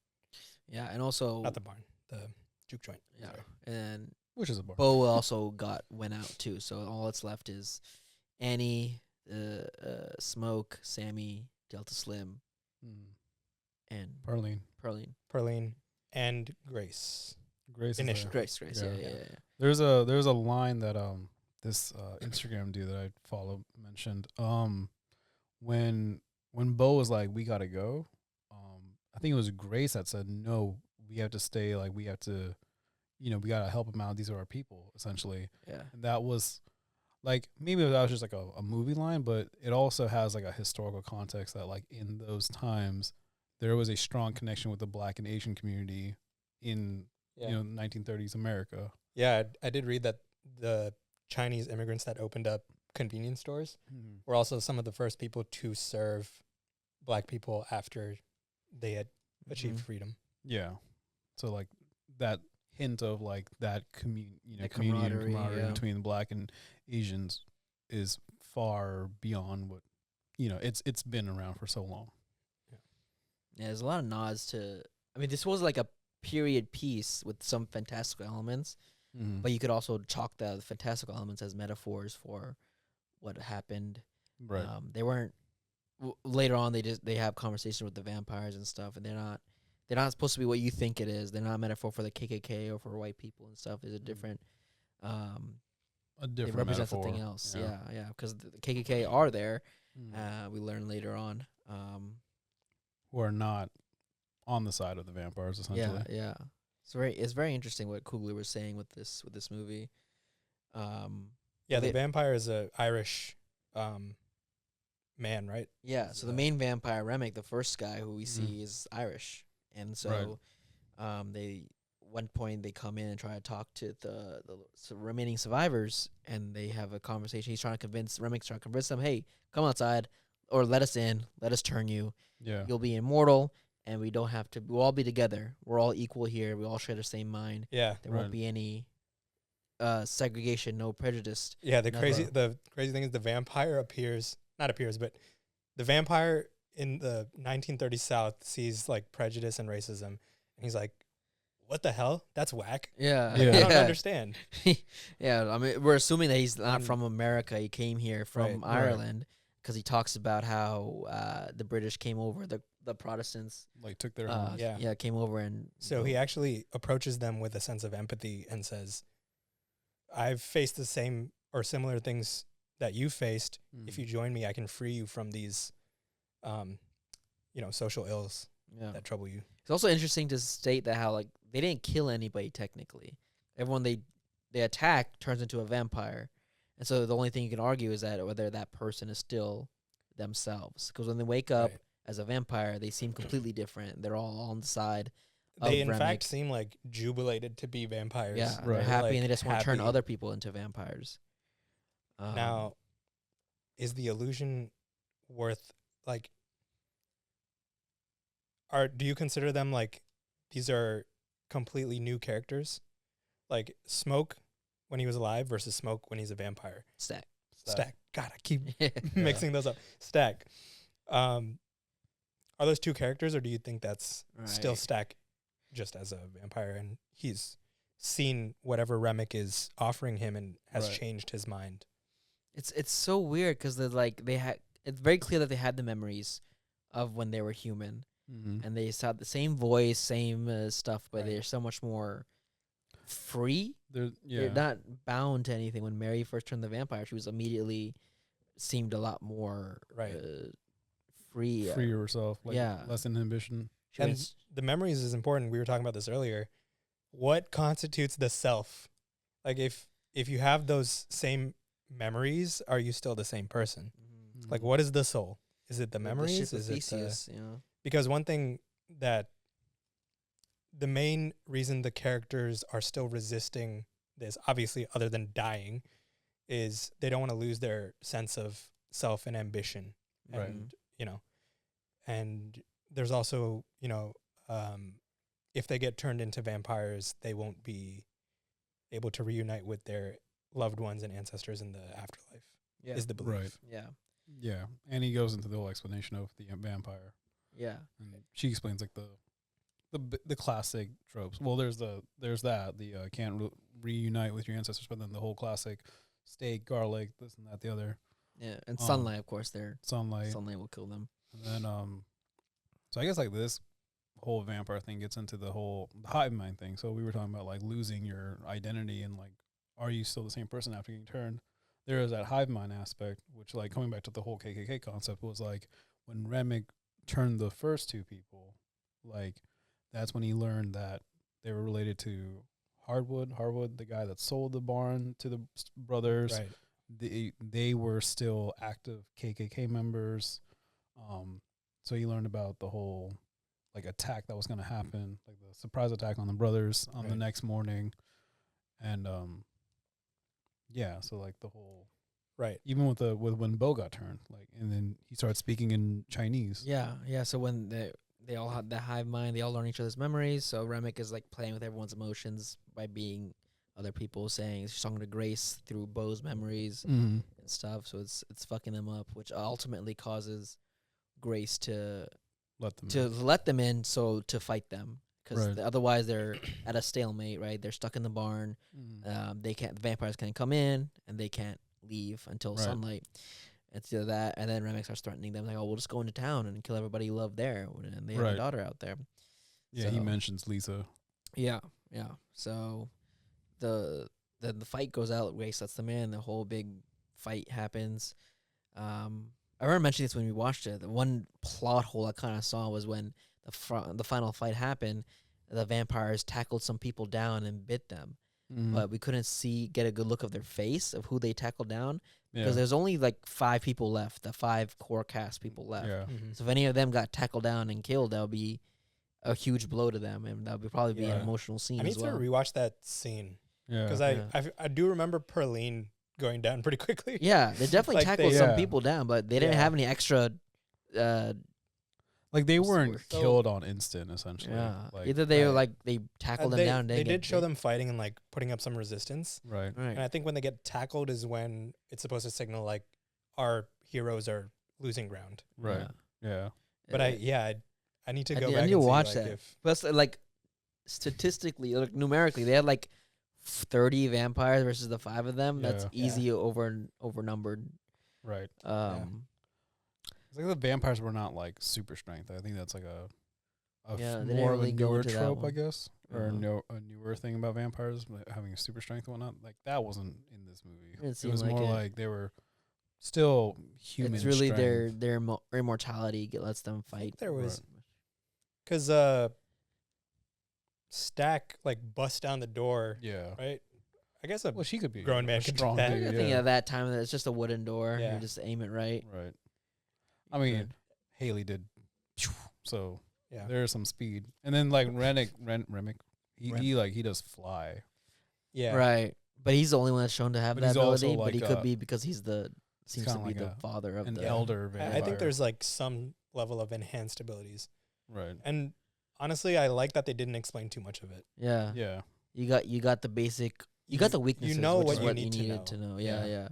Yeah, and also Not the barn, the juke joint. yeah, Sorry. and which is a bar. Bo also went out too. So all that's left is Annie, Smoke, Sammy, Delta Slim, and Parlene. Pearline. Pearline and Grace. Grace. Is Initially. there. Grace. Yeah. Yeah. There's a line that this Instagram dude that I follow mentioned. When Bo was like, "We gotta go," I think it was Grace that said, "No, we have to stay. Like, we have to, we gotta help them out. These are our people, essentially." Yeah. And that was like, maybe that was just like a movie line, but it also has like a historical context that, like, in those times there was a strong connection with the Black and Asian community in 1930s America. Yeah, I did read that the Chinese immigrants that opened up convenience stores were also some of the first people to serve Black people after they had achieved freedom. Yeah. So, like, that hint of, like, that community and camaraderie, camaraderie yeah. between Black and Asians is far beyond what it's been around for so long. Yeah, there's a lot of nods to. I mean, this was like a period piece with some fantastical elements, but you could also chalk the fantastical elements as metaphors for what happened. Right. They weren't. Later on, they have conversation with the vampires and stuff, and they're not supposed to be what you think it is. They're not a metaphor for the KKK or for white people and stuff. There's a different. A different They represent metaphor. something else. Yeah. Yeah. Because the KKK are there. We learn later on. Who are not on the side of the vampires, essentially. Yeah. It's very interesting what Coogler was saying with this movie. Yeah, the vampire is a Irish man, right? Yeah, so the main vampire, Remick, the first guy who we see, is Irish. And so one point they come in and try to talk to the remaining survivors, and they have a conversation. Remick's trying to convince them, "Hey, come outside, or let us in, let us turn you. Yeah. You'll be immortal, and we don't have to, we'll all be together. We're all equal here. We all share the same mind. Yeah. There won't be any segregation, no prejudice." Yeah, the Never. crazy thing is the vampire but the vampire in the 1930s South sees like prejudice and racism, and he's like, what the hell? That's whack. Yeah. Yeah. I don't understand. Yeah, I mean, we're assuming that he's not And- from America. He came here from Right. Ireland because he talks about how the British came over, the Protestants, Like took their homes. Yeah. came over and So he actually approaches them with a sense of empathy and says, I've faced the same or similar things that you faced. If you join me, I can free you from these, social ills yeah. that trouble you. It's also interesting to state that how like they didn't kill anybody technically. Everyone they attack turns into a vampire, and so the only thing you can argue is that whether that person is still themselves. Because when they wake up Right. as a vampire, they seem completely different. They're all on the side. They, of in Remick. fact, seem like jubilated to be vampires. Yeah, Right. they're happy Like, and they just want to turn happy. other people into vampires. Now, is the illusion worth, like, do you consider them, like, these are completely new characters? Like, Smoke when he was alive versus Smoke when he's a vampire. Stack. Stack. God, I keep mixing those up. Stack. Are those two characters, or do you think that's still Right. Stack just as a vampire, and he's seen whatever Remick is offering him and has Right. changed his mind? It's so weird because they had. It's very clear that they had the memories of when they were human, Mm-hmm. and they had the same voice, same stuff, but Right. they're so much more free. They're They're not bound to anything. When Mary first turned the vampire, she was immediately seemed a lot more Right. free. free yourself. Like yeah. less inhibition. She And was- the memories is important. We were talking about this earlier. What constitutes the self? Like, if you have those same memories, are you still the same person? Like, what is the soul? Is it the memories? ship of Is it Theseus, you know? because one thing that the main reason the characters are still resisting this, obviously, other than dying, is they don't want to lose their sense of self and ambition. Right. And, and there's also, if they get turned into vampires, they won't be able to reunite with their loved ones and ancestors in the afterlife, Yeah. is the belief. Right. Yeah. Yeah, and he goes into the whole explanation of the vampire, Yeah. and she explains like the classic tropes. Well, there's that can't reunite with your ancestors, but then the whole classic steak, garlic, this and that, the other, Yeah. And sunlight, of course, sunlight, sunlight will kill them. and then so I guess like this whole vampire thing gets into the whole hive mind thing. So we were talking about like losing your identity and like, are you still the same person after getting turned? There is that hive mind aspect, which like coming back to the whole KKK concept was like when Remick turned the first two people, like that's when he learned that they were related to Harwood, the guy that sold the barn to the brothers. Right. They were still active KKK members. So he learned about the whole like attack that was going to happen, like the surprise attack on the brothers on the Right. next morning. And yeah, so like the whole Right. even with when Bo got turned, like, and then he started speaking in Chinese. Yeah. Yeah. So when they all had the hive mind, they all learn each other's memories. So Remick is like playing with everyone's emotions by being other people, saying she's talking to Grace through Bo's memories Mm-hmm. and stuff. So it's fucking them up, which ultimately causes Grace to let them in, so to fight them, because Right. otherwise they're at a stalemate, right? They're stuck in the barn. They can't. The vampires can't come in, and they can't leave until Right. sunlight. It's either that, and then Remick starts threatening them, like, "Oh, we'll just go into town and kill everybody you love there," and they have Right. a daughter out there. Yeah, he So- mentions Lisa. Yeah, yeah. So the fight goes out. Grace lets them in. The whole big fight happens. I remember mentioning this when we watched it. The one plot hole I kind of saw was when the final fight happened. The vampires tackled some people down and bit them, but we couldn't get a good look of their face of who they tackled down because there's only like 5 people left. The 5 core cast people left. Yeah. Mhm. So if any of them got tackled down and killed, that would be a huge blow to them, and that would probably be an Yeah. emotional scene I need as well. to rewatch that scene Yeah. because I do remember Perline going down pretty quickly. Yeah, they definitely Like tackled they- some Yeah. people down, but they didn't Yeah. have any extra. Like they What's the weren't word? killed on instant, essentially. Yeah, Like, either they were right. like they tackled them they, down. They get did show bit. them fighting and like putting up some resistance. right. Right. And I think when they get tackled is when it's supposed to signal like our heroes are losing ground. Right. Yeah. But Uh, I need to I go need- I back need to and see, watch like, that. if Plus, like statistically, like numerically, they had like 30 vampires versus the 5 of them. That's Yeah. easy overnumbered. Right. Yeah. It's like the vampires were not like super strength. I think that's like a Yeah, they more didn't of a really go newer into that trope, I one. guess, or Uh-huh. a newer thing about vampires like having super strength and whatnot. Like that wasn't in this movie. Didn't It seem was like more it. like they were still human. It's really strength. their immortality lets them I think fight. there was Right. because Stack like bust down the door, Yeah. right? I guess a Well, she could be grown a man could do strong that. I dude. think Yeah. at that time that it's just a wooden door. Yeah. You just aim it right. Right. you I mean, could. Haley did, so Yeah. there's some speed, and then like Remick, he does fly. Yeah. Right. But he's the only one that's shown to have But that he's also ability. But like he could be because he's seems to kinda be like the father of An the elder I vampire. think there's like some level of enhanced abilities. right. And honestly, I like that they didn't explain too much of it. Yeah. Yeah. You got the basic. You got the weaknesses. know which what is you what need to needed to know. know. Yeah. Yeah. Yeah.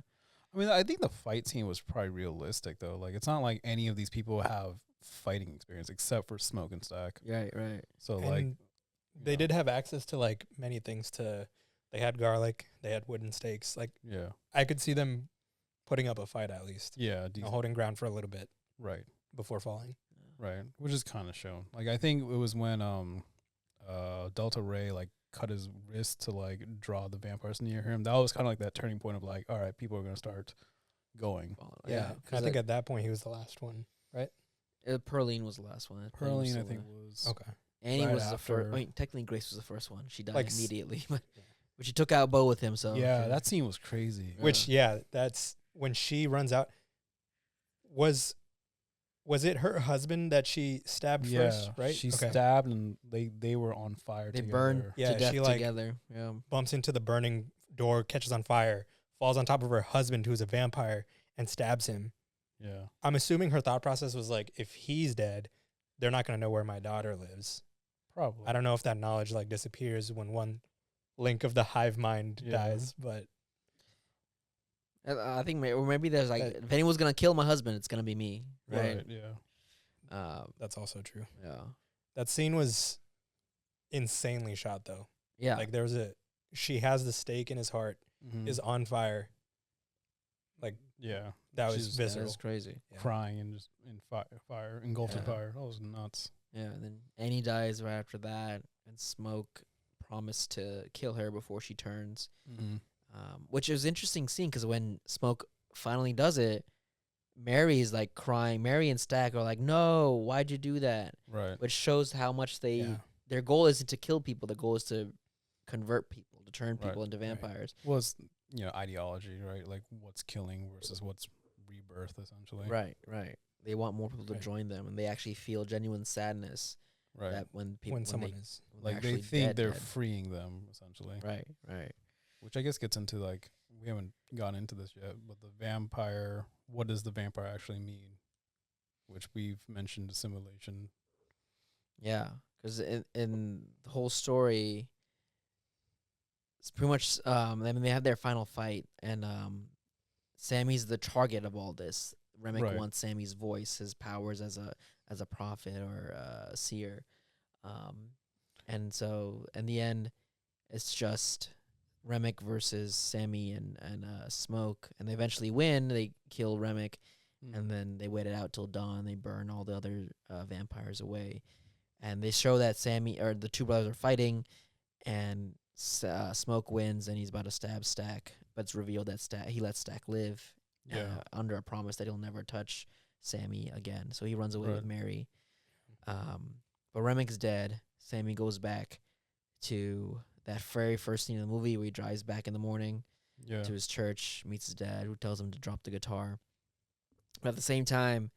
I mean, I think the fight scene was probably realistic though. Like, it's not like any of these people have fighting experience except for Smoke and Stack. Right. Right. So And like, you they know, did have access to like many things they had garlic, they had wooden stakes. Like Yeah. I could see them putting up a fight at least. Yeah. Holding ground for a little bit Right. before falling. Right. Which is kind of shown. Like, I think it was when Delta Ray like cut his wrist to like draw the vampires near him. That was kind of like that turning point of like, all right, people are gonna start going. Yeah. I think at that point he was the last one. Pearline was the last one. Pearline, I think, was Okay. Annie right was the first. after- I mean, technically Grace was the first one. She died Like immediately, but Yeah. she took out Bo with him. So yeah, she- that scene was crazy. Which that's when she runs out. Was it her husband that she stabbed first, right? She Okay. stabbed and they were on fire they together. burned Yeah, to death she, like, together. Yeah. Bumps into the burning door, catches on fire, falls on top of her husband who's a vampire and stabs him. Yeah. I'm assuming her thought process was like, if he's dead, they're not going to know where my daughter lives. Probably. I don't know if that knowledge like disappears when one link of the hive mind Yeah. dies, but I think or maybe there's like, That- if anyone's gonna kill my husband, it's gonna be me. Right. Yeah. that's also true. Yeah. That scene was insanely shot though. Yeah. Like she has the stake in his heart, Mhm. is on fire. Yeah. That was She's- that visceral. is crazy. Yeah. Crying and just in fire, engulfed in Yeah. fire. That was nuts. Yeah. And then Annie dies right after that, and Smoke promised to kill her before she turns. Mm-hmm. Which is interesting scene because when Smoke finally does it, Mary is like crying. Mary and Stack are like, "No, why'd you do that?" Right. Which shows how much Yeah. their goal isn't to kill people. Their goal is to convert people, to turn Right. people into vampires. Well, it's, ideology, right? Like what's killing versus what's rebirth, essentially. Right, right. They want more people to Right. join them, and they actually feel genuine sadness Right. that when people When someone they, is when they're Like they actually think they're dead. freeing them, essentially. Right, right. Which I guess gets into like, we haven't gone into this yet, but the vampire, what does the vampire actually mean? Which we've mentioned assimilation. Yeah, because in the whole story, it's pretty much. I mean, they have their final fight, and Sammy's the target of all this. Remick Right. wants Sammy's voice, his powers as a prophet or a seer, and so in the end, it's just Remick versus Sammy and Smoke, and they eventually win. They kill Remick, and then they wait it out till dawn. They burn all the other vampires away, and they show that Sammy or the two brothers are fighting, and Smoke wins, and he's about to stab Stack, but it's revealed that he lets Stack live, Yeah. under a promise that he'll never touch Sammy again. So he runs away with Right. Mary. But Remick's dead. Sammy goes back to that very first scene in the movie where he drives back in the morning Yeah. to his church, meets his dad, who tells him to drop the guitar. But at the same time,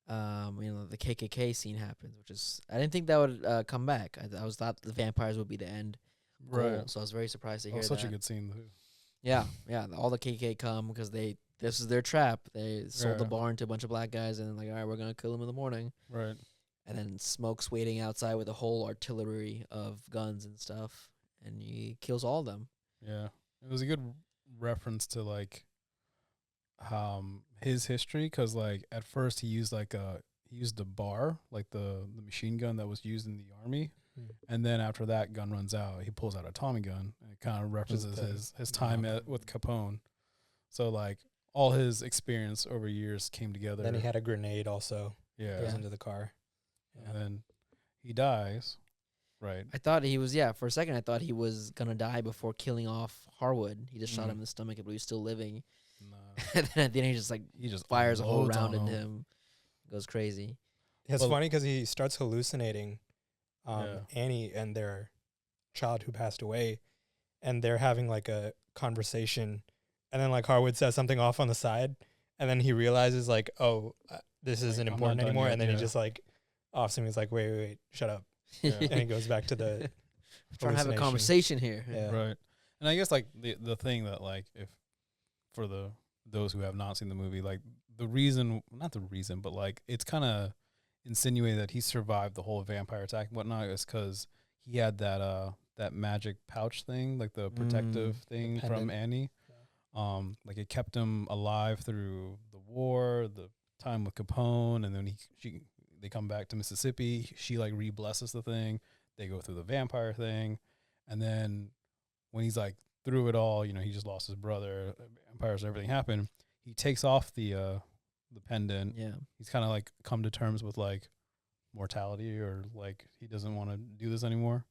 the KKK scene happens, which is I didn't think that would come back. I thought the vampires would be the end goal, Right. so I was very surprised to That hear was such that. a good scene, too. Yeah. All the KKK come because this is their trap. They sold the Yeah. barn to a bunch of black guys, and then like, all right, we're gonna kill them in the morning. Right. And then Smoke's waiting outside with a whole artillery of guns and stuff, and he kills all of them. Yeah. It was a good reference to, like, his history, because, like, at first he used, like, he used the bar, like the machine gun that was used in the army, And then after that gun runs out, he pulls out a Tommy gun. And it kind of represents his time with Capone. So like all his experience over years came together. Then he had a grenade also. Yeah. Goes into the car. And then he dies. Right. I thought he was, for a second I thought he was going to die before killing off Harwood. He just shot him in the stomach, but he was still living. Nah. And then at the end he just fires a whole round into him. Goes crazy. It's funny because he starts hallucinating Annie and their child who passed away, and they're having like a conversation, and then like Harwood says something off on the side, and then he realizes like, oh, this isn't important anymore, and then he just like offs him. He's like, wait, shut up. Yeah. And he goes back to the trying to have a conversation here. Yeah. Right. And I guess like the thing that like if for those who have not seen the movie, like not the reason, but like it's kind of insinuated that he survived the whole vampire attack and whatnot is because he had that magic pouch thing, like the protective thing from Annie. Yeah. Like it kept him alive through the war, the time with Capone, and then they come back to Mississippi. She like re-blesses the thing. They go through the vampire thing. And then when he's like through it all, you know, he just lost his brother, vampires, everything happened. He takes off the pendant. Yeah. He's kind of like come to terms with like mortality, or like he doesn't want to do this anymore.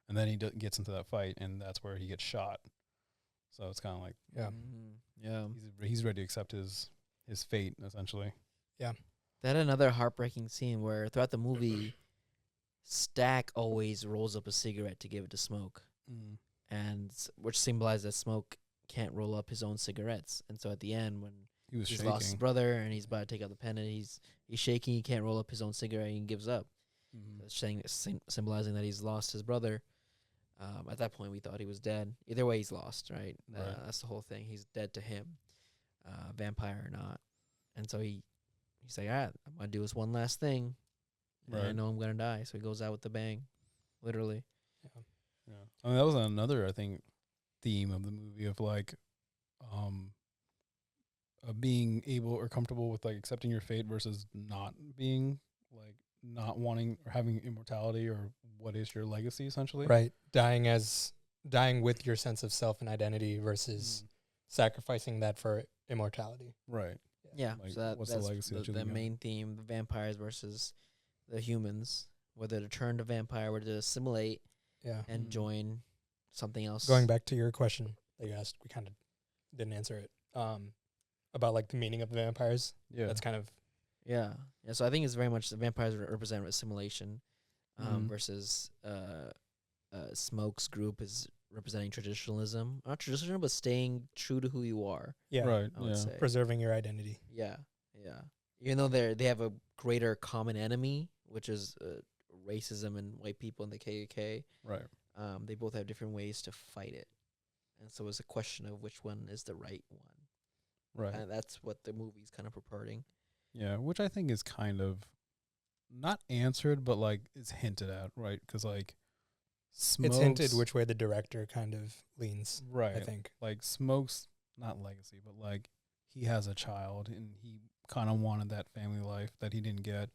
And then he gets into that fight, and that's where he gets shot. So it's kind of like, he's ready to accept his fate, essentially. Yeah. They had another heartbreaking scene where throughout the movie, Stack always rolls up a cigarette to give it to Smoke, and which symbolizes that Smoke can't roll up his own cigarettes. And so at the end, when he's lost his brother and he's about to take out the pen, and he's shaking, he can't roll up his own cigarette, and he gives up. Symbolizing that he's lost his brother. At that point, we thought he was dead. Either way, he's lost, right? That's the whole thing. He's dead to him, vampire or not. And so he's like, all right, I'm going to do this one last thing. Right. I know I'm going to die. So he goes out with the bang, literally. Yeah. I mean, that was another, I think, theme of the movie of like being able or comfortable with like accepting your fate versus not being like not wanting or having immortality, or what is your legacy essentially. Right. Dying with your sense of self and identity versus sacrificing that for immortality. Right. Yeah. Like, so what's that's the legacy that the main theme, the vampires versus the humans, whether to turn to vampire, whether to assimilate and join something else. Going back to your question that you asked, we kind of didn't answer it. About like the meaning of the vampires. Yeah. That's kind of so I think it's very much the vampires represent assimilation, versus Smoke's group is representing traditionalism. Not traditional, but staying true to who you are. Yeah. Right. I would say. Preserving your identity. Yeah. Yeah. Even though they have a greater common enemy, which is racism and white people in the KKK. Right. They both have different ways to fight it. And so it's a question of which one is the right one. Right. And that's what the movie's kind of purporting. Yeah, which I think is kind of not answered, but like is hinted at, right? Because like it's hinted which way the director kind of leans, right? I think like Smoke's not legacy, but like he has a child and he kind of wanted that family life that he didn't get.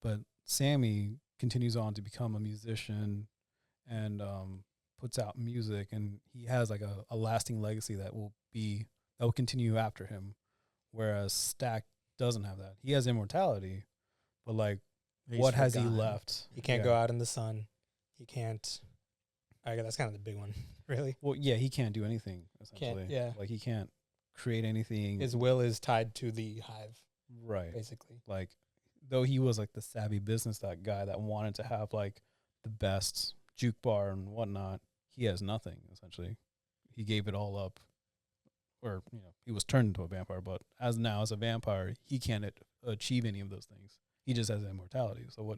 But Sammy continues on to become a musician and puts out music, and he has like a lasting legacy that will continue after him. Whereas Stack doesn't have that. He has immortality, but like, what has he left? He can't go out in the sun. He can't. I guess that's kind of the big one, really. Well, yeah, he can't do anything essentially. Like he can't create anything. His will is tied to the hive, right? Basically, like though he was like the savvy business that guy that wanted to have like the best juke bar and whatnot, he has nothing essentially. He gave it all up. Or, you know, he was turned into a vampire, but as a vampire, he can't achieve any of those things. He just has immortality. So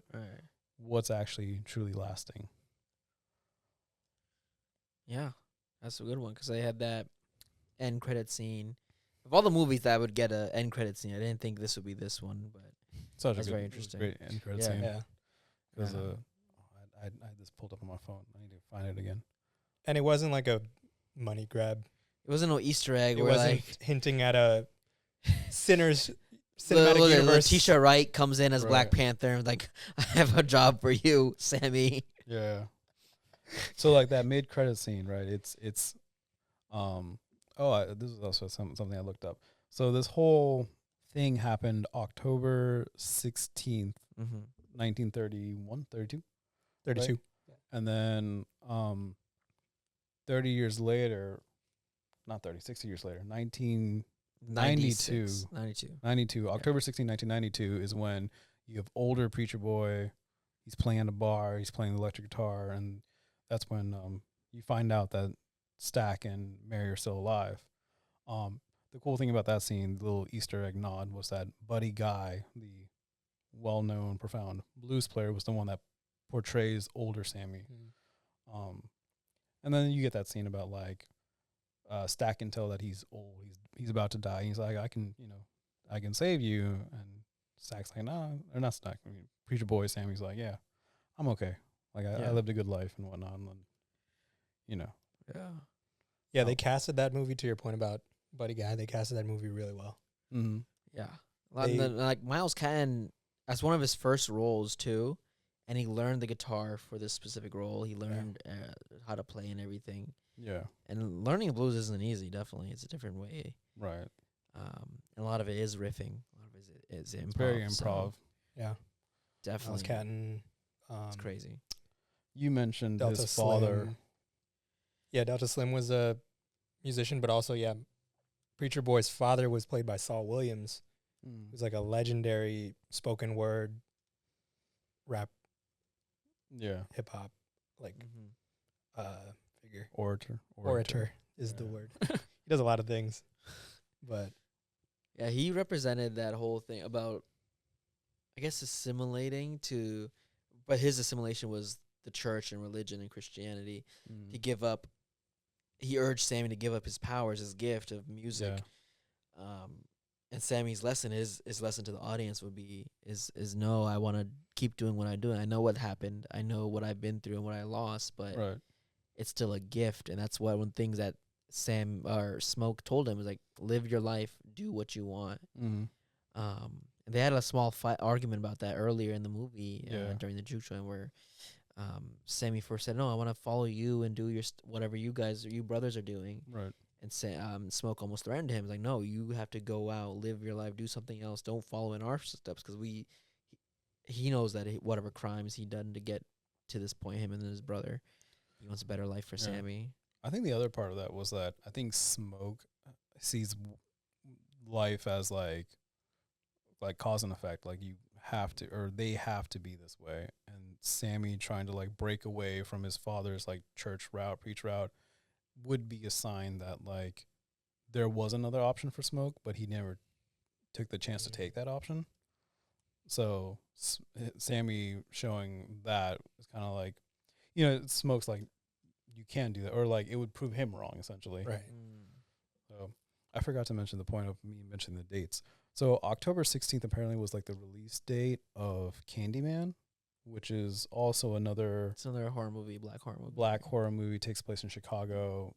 what's actually truly lasting? Yeah, that's a good one, because they had that end credit scene. Of all the movies that would get an end credit scene, I didn't think this would be this one, but that's very interesting. Great end credit scene. Yeah. Because I had this pulled up on my phone. I need to find it again. And it wasn't like a money grab. It wasn't no Easter egg. It wasn't like hinting at a Sinners cinematic universe. Letitia Wright comes in as Black Panther, like, I have a job for you, Sammy. Yeah. So like that mid credit scene, right? It's this is also something I looked up. So this whole thing happened October 16th, Mm-hmm. 1931, 32. 32. Right? And then 30 years later, not 30, 60 years later, 1992. 92. October 16, 1992 is when you have older Preacher Boy. He's playing at a bar. He's playing the electric guitar. And that's when you find out that Stack and Mary are still alive. The cool thing about that scene, the little Easter egg nod, was that Buddy Guy, the well-known, profound blues player, was the one that portrays older Sammy. And then you get that scene about like Stack can tell that he's old, he's about to die. He's like, I can save you. And Stack's like, nah, or not Stack. I mean, Preacher Boy Sammy's like, yeah, I'm okay. Like I lived a good life and whatnot. And then, Yeah, they casted that movie, to your point about Buddy Guy, they casted that movie really well. Mm-hmm. Yeah. Like Miles Cannon, as one of his first roles too, and he learned the guitar for this specific role. He learned how to play and everything. Yeah. And learning blues isn't easy, definitely. It's a different way. Right. And a lot of it is riffing. A lot of it is improv. It's very improv. So Yeah. definitely. Miles Catton. It's crazy. You mentioned Delta his father. Slim. Yeah, Delta Slim was a musician, but also, Preacher Boy's father was played by Saul Williams, who's like a legendary spoken word rap, hip hop, like figure. Orator is the word. He does a lot of things, but yeah, he represented that whole thing about, I guess, assimilating to, but his assimilation was the church and religion and Christianity. He urged Sammy to give up his powers, his gift of music. Yeah. And Sammy's lesson, his lesson to the audience would be, is no, I want to keep doing what I do. I know what happened. I know what I've been through and what I lost, but it's still a gift. And that's one things that Sam or Smoke told him was like, live your life, do what you want. And they had a small argument about that earlier in the movie during the juke joint where Sammy first said, no, I want to follow you and do whatever you brothers are doing. Right. And Smoke almost threatened him. He's like, no, you have to go out, live your life, do something else. Don't follow in our steps, because he knows that whatever crimes he done to get to this point, him and his brother, he wants a better life for Sammy. I think the other part of that was that I think Smoke sees life as like cause and effect. Like you have to, or they have to be this way. And Sammy trying to like break away from his father's like church route, preach route, would be a sign that like there was another option for Smoke, but he never took the chance to take that option. So Sammy showing that is kind of like, Smoke's like, you can't do that, or like it would prove him wrong essentially. Right. So I forgot to mention the point of me mentioning the dates. So October 16th apparently was like the release date of Candyman, which is also It's another horror movie, black horror movie. Takes place in Chicago.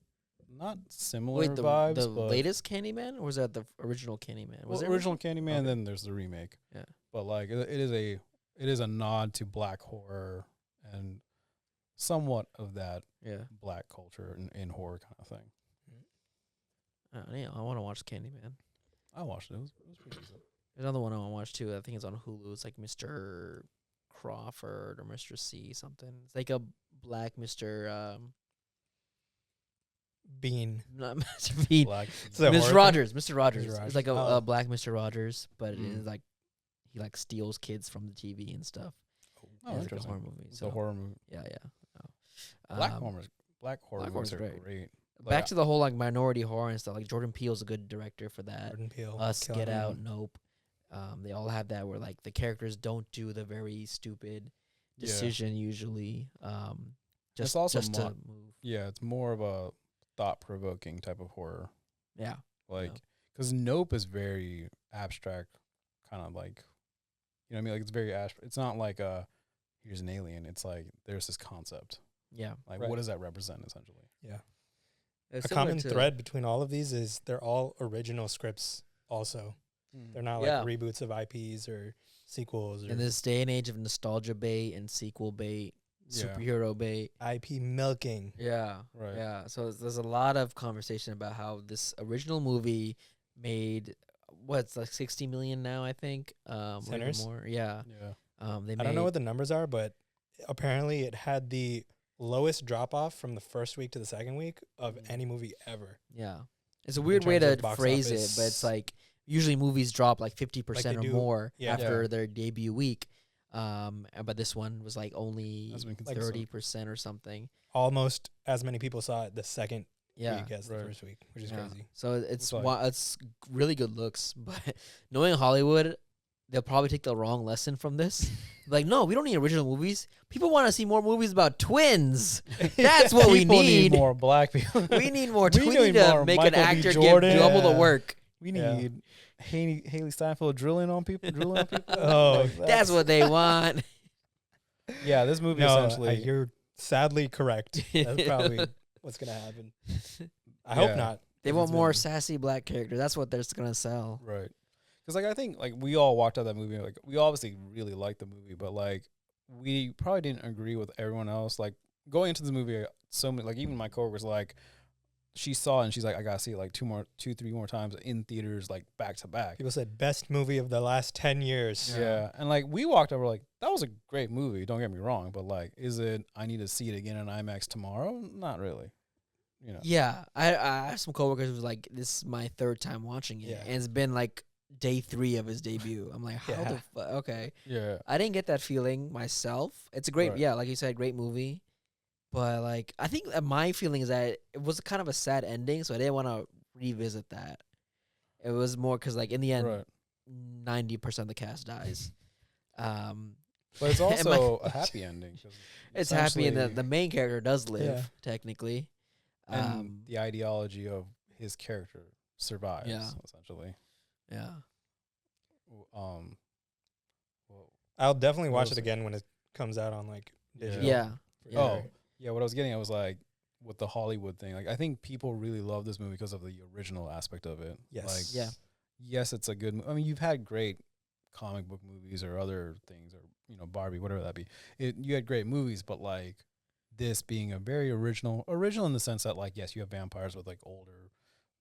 Not similar Wait, vibes. The but latest Candyman, or was that the original Candyman? Was the original Candyman? Okay. Then there's the remake. Yeah, but like it is a nod to black horror and somewhat of that black culture in horror kind of thing. I want to watch Candyman. I watched it. It was pretty decent. There's another one I want to watch too. I think it's on Hulu. It's like Mr. Crawford or Mr. C something. It's like a black Mr. Bean. Not Mr. Bean. Mr. Rogers. Mr. Rogers. It's like a black Mr. Rogers, but it is like he like steals kids from the TV and stuff. Oh, it's like a horror movie. It's a horror movie. Yeah. Black horror movies are great. Back to the whole like minority horror and stuff. Like Jordan Peele's a good director for that. Jordan Peele, Us, Get Out, Nope. They all have that where like the characters don't do the very stupid decision usually. It's also to move. Yeah, it's more of a thought-provoking type of horror. Yeah, because Nope is very abstract, kind of like, what I mean? Like it's very abstract. It's not like here's an alien. It's like there's this concept. Yeah, like what does that represent essentially? Yeah. A common thread between all of these is they're all original scripts also. They're not like reboots of IPs or sequels. In this day and age of nostalgia bait and sequel bait, Yeah. superhero bait. IP milking. Yeah. Right. Yeah. So there's a lot of conversation about how this original movie made what's like 60 million now, I think. Or even Sinners? more. Yeah. Yeah. They I don't know what the numbers are, but apparently it had the lowest drop off from the first week to the second week of any movie ever. Yeah. It's a weird way terms to of box phrase it, but office. it's like usually movies drop like 50% Like they or do- more yeah. after Yeah. their debut week. But this one was like only That's been Like consistent. 30% or something. Almost as many people saw it the second Yeah. week as the Right. first week, which is Yeah. crazy. So it's It's like- it's really good looks, but knowing Hollywood, they'll probably take the wrong lesson from this. Like, no, we don't need original movies. People want to see more movies about twins. That's what we People need. more black people. We need more. We We need need to more make Michael an B. actor Jordan. give double the Yeah. work. We Yeah. need Haley Steinfeld drilling on people. Oh, Like, That's what they want. Yeah, this movie No, essentially. you're sadly correct. That's probably what's gonna happen. I hope Yeah. not. They if want it's more been- sassy black characters. That's what they're gonna sell. Right. Because, like, I think, like, we all walked out that movie. Like, we obviously really liked the movie, but, like, we probably didn't agree with everyone else. Like, going into the movie, so many, like, even my coworkers, like, she saw it and she's like, I gotta see it like 3 more times in theaters, like, back to back. People said best movie of the last 10 years. Yeah. And, like, we walked over, like, that was a great movie. Don't get me wrong. But, like, is it, I need to see it again in IMAX tomorrow? Not really. You know. Yeah, I have some coworkers who was like, "This is my third time watching it, Yeah. and it's been like day 3 of his debut." I'm like, "How Yeah. the fuck?" Okay, Yeah. I didn't get that feeling myself. It's a great, Right. yeah, like you said, great movie. But like, I think that my feeling is that it was kind of a sad ending, so I didn't want to revisit that. It was more because, like, in the end, Right. 90% of the cast dies. But it's Am I- also a happy ending. 'Cause It's happy, and essentially- the main character does live Yeah. technically. and the ideology of his character survives. Yeah. Essentially. Yeah. Well, I'll definitely What watch was it it? again when it comes out on like digital. Yeah. for Yeah. Oh, sure. yeah. What I was getting at was like with the Hollywood thing. Like, I think people really love this movie because of the original aspect of it. Yes. Like, Yeah. yes, it's a good. I mean, you've had great comic book movies or other things, or Barbie, whatever that be. You had great movies, but like this being a very original in the sense that, like, yes, you have vampires with like older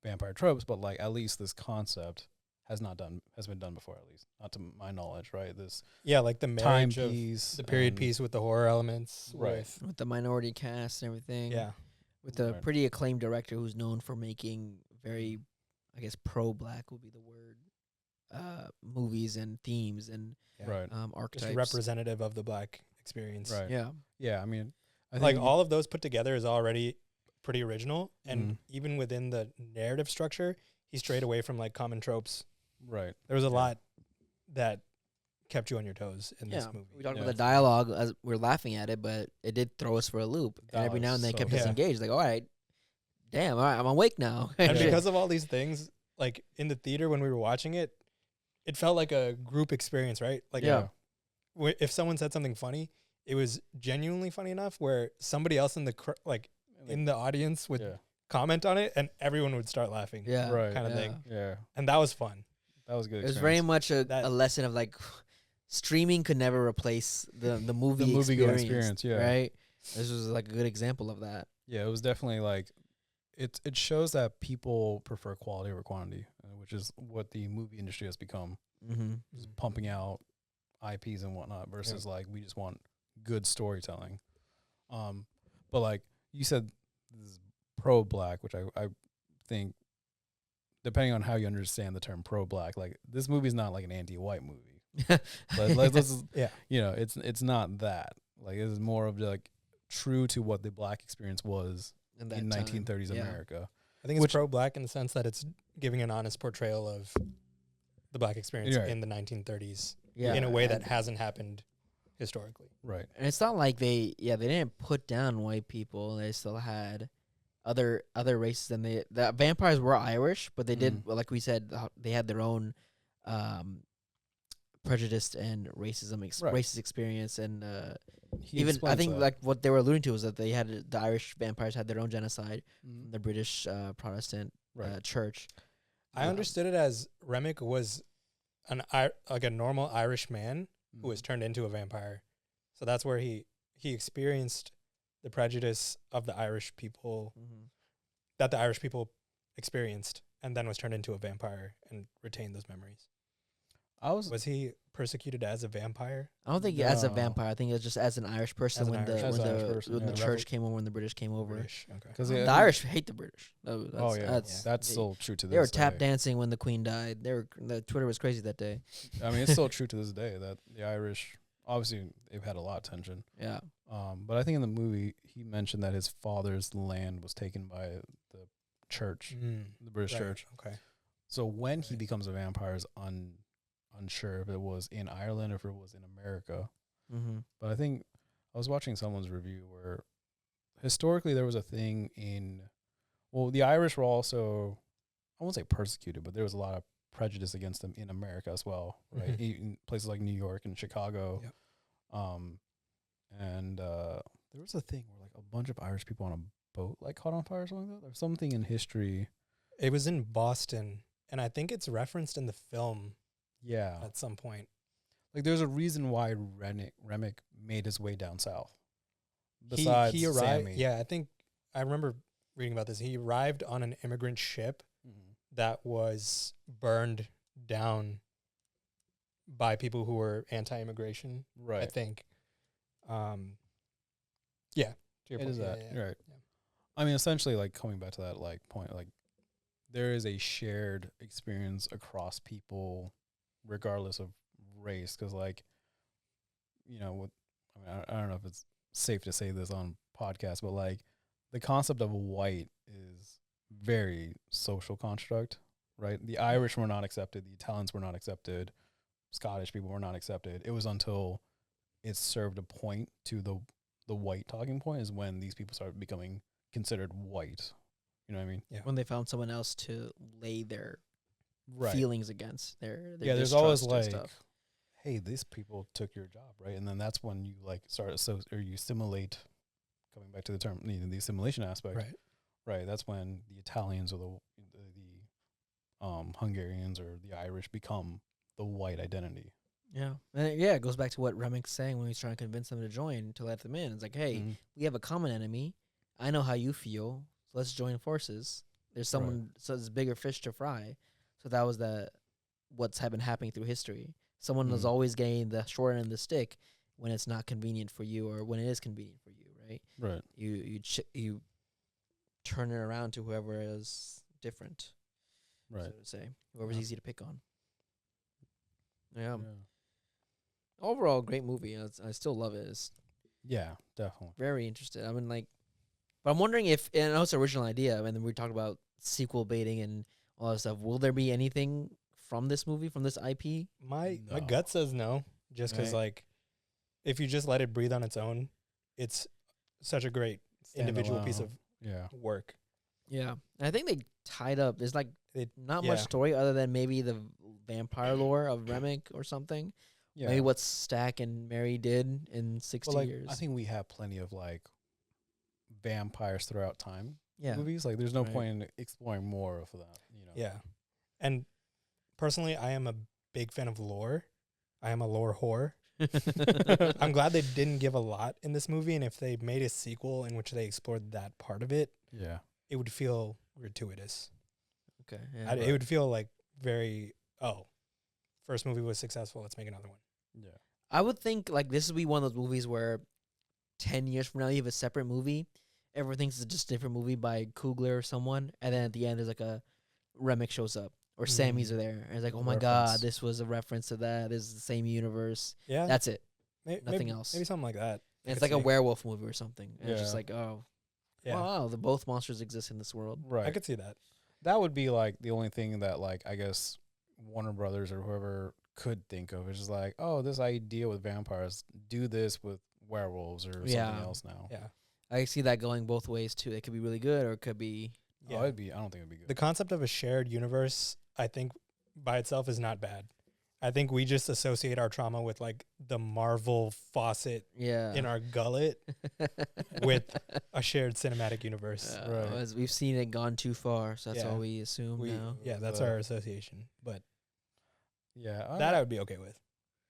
vampire tropes, but like at least this concept has been done before, at least not to my knowledge, right? This Yeah, like the marriage of timepiece, the period and- piece with the horror elements. Right. With the minority cast and everything. Yeah. With a Right. pretty acclaimed director who's known for making very, I guess, pro-black would be the word, movies and themes and Yeah. Right. Just archetypes. representative of the black experience. Right. Yeah. Yeah, I mean, I Like think all of those put together is already pretty original. And Mhm. even within the narrative structure, he strayed away from like common tropes. right. There was a Yeah. lot that kept you on your toes in Yeah. this movie. We talked Yeah. about the dialogue as we're laughing at it, but it did throw us for a loop. That And every now and was then it so kept good. us Yeah. engaged. Like, all right, damn, all right, I'm awake now. And Yeah. because of all these things, like in the theater when we were watching it, it felt like a group experience, right? Like Yeah. if someone said something funny, it was genuinely funny enough where somebody else in the like in the audience would Yeah. comment on it and everyone would start laughing. Yeah. Right. Kind of Yeah. thing. Yeah. And that was fun. That was a good. It was very experience. much a That- lesson of like streaming could never replace the movie movie-going experience, experience, yeah. right? This was like a good example of that. Yeah, it was definitely like it shows that people prefer quality over quantity, which is what the movie industry has become, Mm-hmm. just pumping out IPs and whatnot versus like we just want good storytelling. But like you said, this is pro black, which I think, depending on how you understand the term pro black, like this movie is not like an anti-white movie. Let's Yeah. it's not that. Like it is more of like true to what the black experience was In that in time. 1930s Yeah. America. I think it's Which- pro-black in the sense that it's giving an honest portrayal of the black experience Right. in the 1930s Yeah. in a way that and, hasn't happened historically. Right. and it's not like they didn't put down white people. They still had other races, and the vampires were Irish, but they did, like we said, they had their own prejudice and racism Right. racist experience, and He even I explains think that. like what they were alluding to was that they had the Irish vampires had their own genocide Mhm. from the British Protestant Right. church. I Yeah. understood it as Remick was like a normal Irish man who was turned into a vampire. So that's where he he experienced the prejudice of the Irish people Mm-hmm. that the Irish people experienced, and then was turned into a vampire and retained those memories. Was he persecuted as a vampire? I don't think as a No. vampire. I think it's just as an Irish person As an when Irish the person. when As an the Irish person, when yeah. the church came over, when the British came over. British. Okay. Because The Irish hate the British. Oh yeah, that's still true to this. They were tap day. dancing when the Queen died. The Twitter was crazy that day. I mean, it's still true to this day that the Irish, obviously, they've had a lot of tension. Yeah. But I think in the movie he mentioned that his father's land was taken by the church, the British Right, church. Okay. So when he Right. becomes a vampire, is unsure if it was in Ireland or if it was in America. Mm-hmm. But I think I was watching someone's review where historically there was a thing the Irish were also, I won't say persecuted, but there was a lot of prejudice against them in America as well, right? Mhm. In places like New York and Chicago. Yep. There was a thing where like a bunch of Irish people on a boat like caught on fire or something like that. There's something in history. It was in Boston, and I think it's referenced in the film Yeah. at some point. Like there's a reason why Remick made his way down south. Besides he arrived. Sammy. Yeah, I think I remember reading about this. He arrived on an immigrant ship Mhm. that was burned down by people who were anti-immigration. Right. I think. Yeah. To your It point. is Yeah, that. yeah, You're right. yeah. I mean, essentially, like coming back to that like point, like there is a shared experience across people, regardless of race. Because, like, I don't know if it's safe to say this on podcast, but like the concept of white is very social construct, right? The Irish were not accepted, the Italians were not accepted, Scottish people were not accepted. It was until it served a point to the white talking point is when these people started becoming considered white. You know what I mean? Yeah. When they found someone else to lay their Right. feelings against, their Yeah, there's always distrust and like, stuff. hey, these people took your job, right? And then that's when you like start you assimilate. Coming back to the term, the assimilation aspect, Right. right? That's when the Italians or the Hungarians or the Irish become the white identity. Yeah, and it goes back to what Remick's saying when he's trying to convince them to join, to let them in. It's like, hey, Mhm. we have a common enemy. I know how you feel. So let's join forces. There's someone, so there's bigger fish to fry. So that was what's been happening through history. Someone is Mm. always getting the short end of the stick when it's not convenient for you, or when it is convenient for you, right? Right. You turn it around to whoever is different, Right. so to say, whoever's Yeah. easy to pick on. Yeah. Yeah. Overall, great movie. I still love it. It's Yeah, definitely. very interested. I mean, like, but I'm wondering if, and I know it's an original idea, and then we talked about sequel baiting and all that stuff. Will there be anything from this movie, from this IP? My No. gut says no, just because Right. like if you just let it breathe on its own, it's such a great individual piece of Yeah. work. Yeah, and I think they tied up. There's like It, not yeah. much story other than maybe the vampire lore of Remick or something. Yeah. Maybe what Stack and Mary did in 60 Well, like, years. I think we have plenty of like vampires throughout time yeah. movies. Like, there's no Right. point in exploring more of that. Yeah. And personally, I am a big fan of lore. I am a lore whore. I'm glad they didn't give a lot in this movie, and if they made a sequel in which they explored that part of it, Yeah. it would feel gratuitous. Okay. Yeah. It would feel like very, first movie was successful, let's make another one. Yeah. I would think like this would be one of those movies where 10 years from now you have a separate movie. Everyone thinks it's just a different movie by Coogler or someone, and then at the end there's like a Remick shows up or Sammy's are there, and it's like, oh my god, Reference. this was a reference to that. This is the same universe. Yeah. That's it. Nothing nothing else. Maybe something like that. And it's could like a see. werewolf movie or something. And it's just Yeah. like, oh, Yeah. wow, both monsters exist in this world. Right. I could see that. That would be like the only thing that like I guess Warner Brothers or whoever could think of. It's just like, oh, this idea with vampires, do this with werewolves or something Yeah. else now. Yeah. I see that going both ways too. It could be really good or it could be Yeah. Oh, I don't think it'd be good. The concept of a shared universe, I think, by itself is not bad. I think we just associate our trauma with like the Marvel faucet in our gullet with a shared cinematic universe. Right. As we've seen it gone too far, so that's Yeah. all we assume now. Yeah, that's our association. But Yeah. that I would be okay with.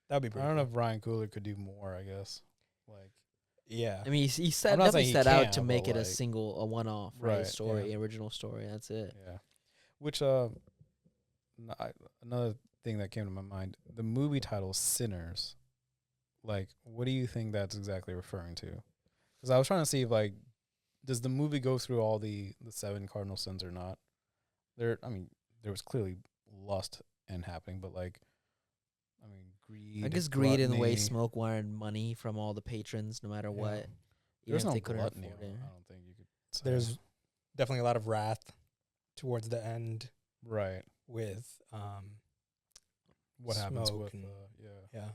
That would be I pretty don't know cool. if Ryan Coogler could do more, I guess. Like, Yeah. I mean, he I'm not saying definitely he set out can't, to but, make it a like- single, a one-off, Right, story, original story. That's it. Yeah. Which another thing that came to my mind, the movie title Sinners. Like, what do you think that's exactly referring to? Because I was trying to see if, like, does the movie go through all the 7 cardinal sins or not? There was clearly lust and happening, but, like, I mean, greed. I guess greed in the way gluttony. Smoke wanted money from all the patrons, no matter what. Even There's if no they couldn't gluttony. afford it. I don't think you could say. There's definitely a lot of wrath towards the end right. with What happens Smoke with and- yeah,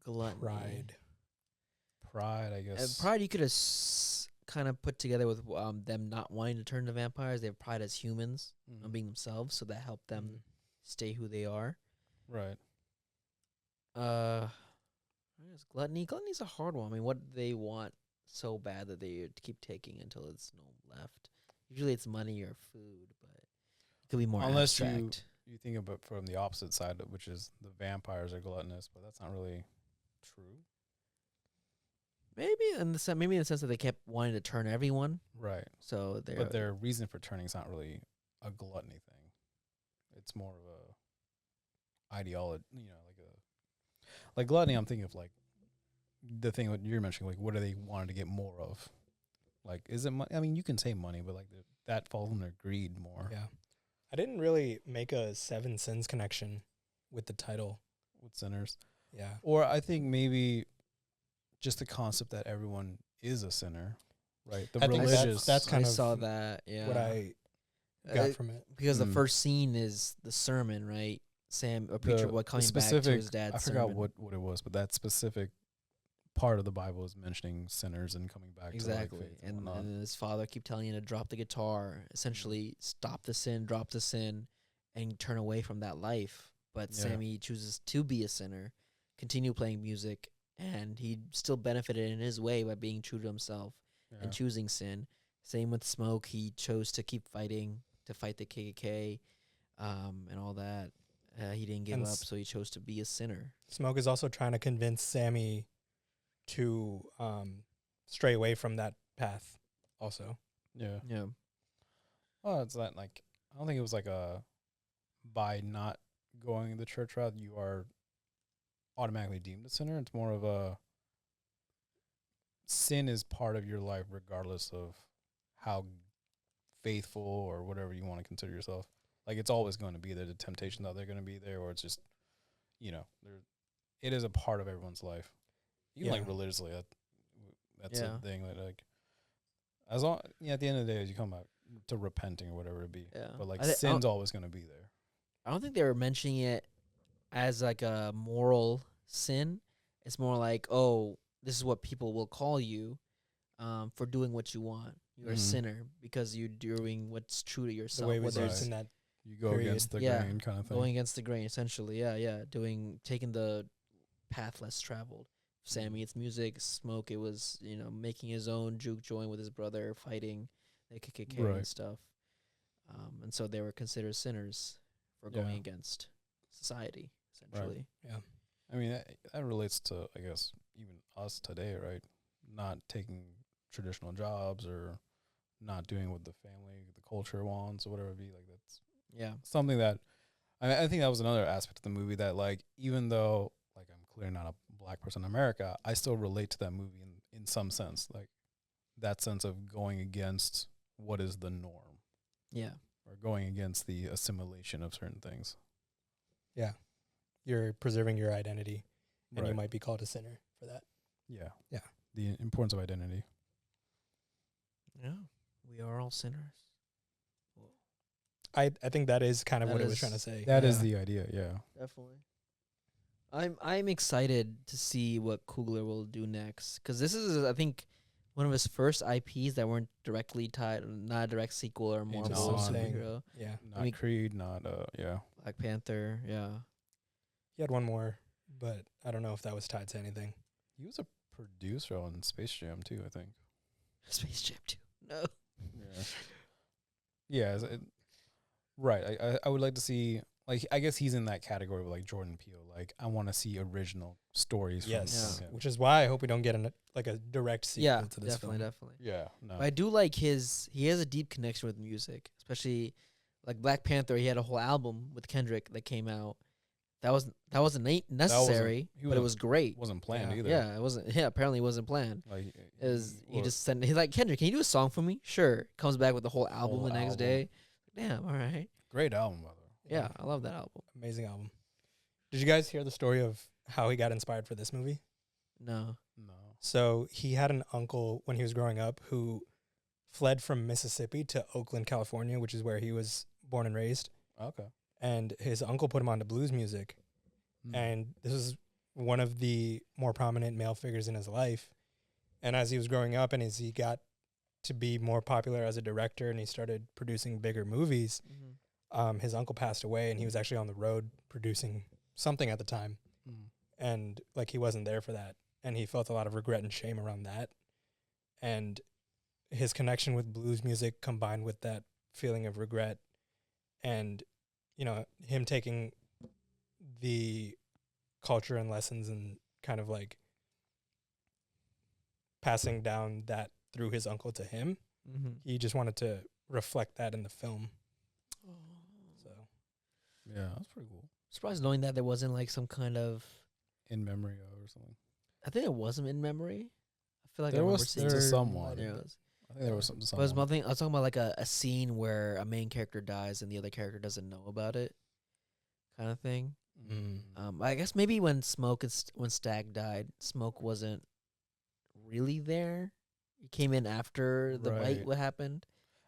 Gluttony. pride, I guess. Pride you could have kind of put together with them not wanting to turn to vampires. They have pride as humans, Mhm. on being themselves, so that helped them stay who they are. Right. I guess gluttony. Gluttony's a hard one. I mean, what do they want so bad that they keep taking until it's no left? Usually it's money or food, but it could be more Unless abstract. you think about it from the opposite side, which is the vampires are gluttonous, but that's not really true. Maybe in the sense that they kept wanting to turn everyone. Right. So they're But their reason for turning is not really a gluttony thing. It's more of a ideology, like gluttony. I'm thinking of like the thing what you're mentioning, like what do they wanting to get more of? Like, is it money? I mean, you can say money, but like that falls under greed more. yeah. I didn't really make a 7 sins connection with the title. With sinners. Yeah, Or I think maybe just the concept that everyone is a sinner, right? The I think religious. that's kind I of saw that. Yeah, what I Uh, got from it. because the Mm. first scene is the sermon, right? Sam, a preacher boy, coming back to specific, his dad's I forgot sermon. what it was, but that specific part of the Bible is mentioning sinners and coming back Exactly, to like faith and whatnot. his father keep telling you to drop the guitar, essentially stop the sin, drop the sin, and turn away from that life. But Yeah. Sammy chooses to be a sinner, continue playing music, and he still benefited in his way by being true to himself Yeah. and choosing sin. Same with Smoke, he chose to keep fighting, to fight the KKK, and all that. He didn't give And up, so he chose to be a sinner. Smoke is also trying to convince Sammy to stray away from that path also. Yeah. Yeah. Oh, it's that like I don't think it was like by not going the church route you are automatically deemed a sinner. It's more of a sin is part of your life regardless of how faithful or whatever you want to consider yourself. Like it's always going to be there. The temptations are they're going to be there, or it's just it is a part of everyone's life. Even like Yeah. religiously, that's Yeah. a thing that like as long at the end of the day, as you come out to repenting or whatever it be. Yeah. But like I thi- I sin's don't- always going to be there. I don't think they were mentioning it as like a moral sin. It's more like, oh, this is what people will call you for doing what you want. You're a Mhm. sinner because you're doing what's true to The yourself. way we whether said it's in that You go Period. against the Yeah. grain kind of thing. going against the grain, essentially. Yeah. Taking the path less traveled. Sammy, it's music. Smoke, it was, making his own juke joint with his brother, fighting the KKK Right. and stuff. And so they were considered sinners for going Yeah. against society, essentially. yeah. I mean, that relates to, I guess, even us today, right? Not taking traditional jobs or not doing what the family, the culture wants or whatever it be. Like, that's Yeah. something that I think that was another aspect of the movie that, like, even though, like, I'm clearly not a black person in America, I still relate to that movie in some sense. Like, that sense of going against what is the norm Yeah. or going against the assimilation of certain things. Yeah. You're preserving your identity, and you Right. might be called a sinner for that. Yeah. Yeah. The importance of identity. Yeah. We are all sinners. I think that is kind of That what it was is- trying to say. That is Yeah. the idea, yeah. Definitely. I'm excited to see what Coogler will do next, because this is, I think, one of his first IPs that weren't directly tied, not a direct sequel or Marvel non- superhero. Yeah. Not Creed, not yeah. Black Panther, yeah. He had one more, but I don't know if that was tied to anything. He was a producer on Space Jam too, I think. Space Jam 2. No. Yeah. Yeah, right. I would like to see like I guess he's in that category with like Jordan Peele. Like I want to see original stories. Yes, from him. which is why I hope we don't get like a direct sequel Yeah, to this definitely, film. definitely. Yeah, no. But I do like he has a deep connection with music, especially like Black Panther. He had a whole album with Kendrick that came out. That wasn't necessary, but it was great. Wasn't planned either. Yeah, it wasn't. Yeah, apparently it wasn't planned. Like He just sent. He's like, Kendrick, can you do a song for me? Sure. Comes back with the whole album Whole the next album. day. Damn. All right. great album by the way. Yeah, I love that album. Amazing album. Did you guys hear the story of how he got inspired for this movie? No. No. So he had an uncle when he was growing up who fled from Mississippi to Oakland, California, which is where he was born and raised. Okay. And his uncle put him onto blues music. And this was one of the more prominent male figures in his life. And as he was growing up and as he got to be more popular as a director and he started producing bigger movies, his uncle passed away and he was actually on the road producing something at the time. And like he wasn't there for that. And he felt a lot of regret and shame around that. And his connection with blues music combined with that feeling of regret and, you know, him taking the culture and lessons and kind of like passing down that through his uncle to him. He just wanted to reflect that in the film. So Yeah, that's pretty cool. Surprised knowing that there wasn't like some kind of. In memory of or something. I think it wasn't in memory. I feel like There I remember was seeing to it. someone. There was. I think there was something. But it was nothing. I was talking about like a scene where a main character dies and the other character doesn't know about it, kind of thing. I guess maybe when when Stag died, Smoke wasn't really there. He came in after the Right. fight. What happened?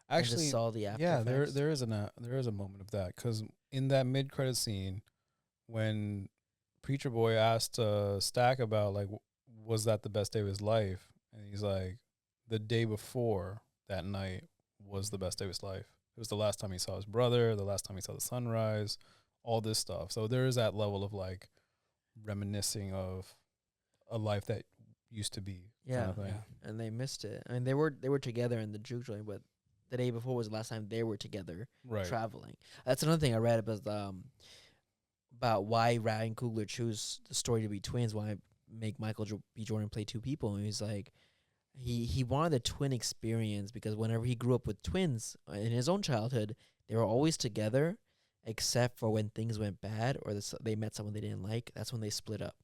And Actually, just saw the after. yeah, effects. there is a moment of that because in that mid credit scene, when Preacher Boy asked Stack about like was that the best day of his life, and he's like, the day before that night was the best day of his life. It was the last time he saw his brother, the last time he saw the sunrise, all this stuff. So there is that level of like reminiscing of a life that used to be. Yeah, kind of thing. and they missed it. I mean, they were together in the juke joint, but the day before was the last time they were together Right. traveling. That's another thing I read about why Ryan Coogler chose the story to be twins. Why make Michael B. Jordan play two people? And he's like, he wanted the twin experience because whenever he grew up with twins in his own childhood, they were always together, except for when things went bad or they met someone they didn't like. That's when they split up.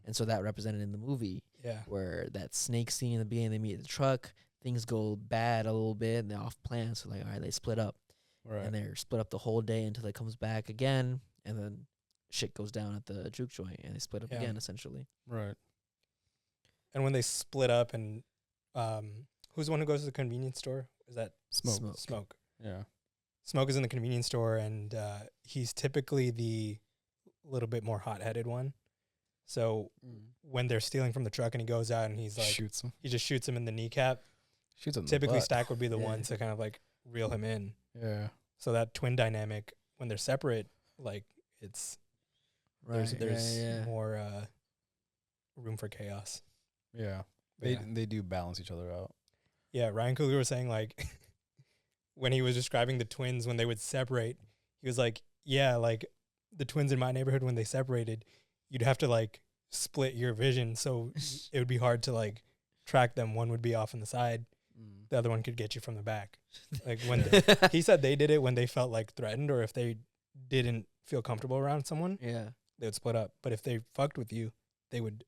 And so that represented in the movie. yeah, Where that snake scene in the beginning, they meet at the truck, things go bad a little bit, and they're off plan. So like, all right, they split up, Right. and they're split up the whole day until it comes back again, and then shit goes down at the juke joint, and they split up Yeah. again essentially. Right. and when they split up and who's the one who goes to the convenience store? Is that Smoke. Smoke? Yeah. Smoke is in the convenience store, and he's typically the little bit more hot-headed one. So when they're stealing from the truck and he goes out and he's like, Shoots him. he just shoots him in the kneecap. Shoots him. in the Typically, butt. Stack would be the Yeah. one to kind of like reel him in. Yeah. So that twin dynamic, when they're separate, like it's there's more room for chaos. Yeah. But yeah. They do balance each other out. Yeah, Ryan Coogler was saying like when he was describing the twins when they would separate, he was like, yeah, like the twins in my neighborhood when they separated, you'd have to like split your vision, so it would be hard to like track them. One would be off on the side, the other one could get you from the back. Like when he said they did it when they felt like threatened or if they didn't feel comfortable around someone, Yeah. they would split up. But if they fucked with you, they would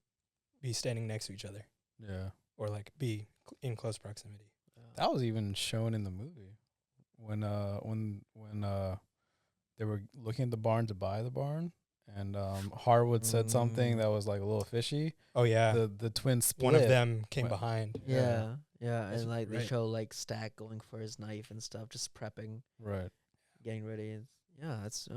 be standing next to each other Yeah. or like be in close proximity. That was even shown in the movie when they were looking at the barn to buy the barn, and Harwood said something that was like a little fishy. Oh yeah, The twins split. one of them came Went- behind. Yeah. That's And like they great. show like Stack going for his knife and stuff, just prepping, Right. getting ready. And that's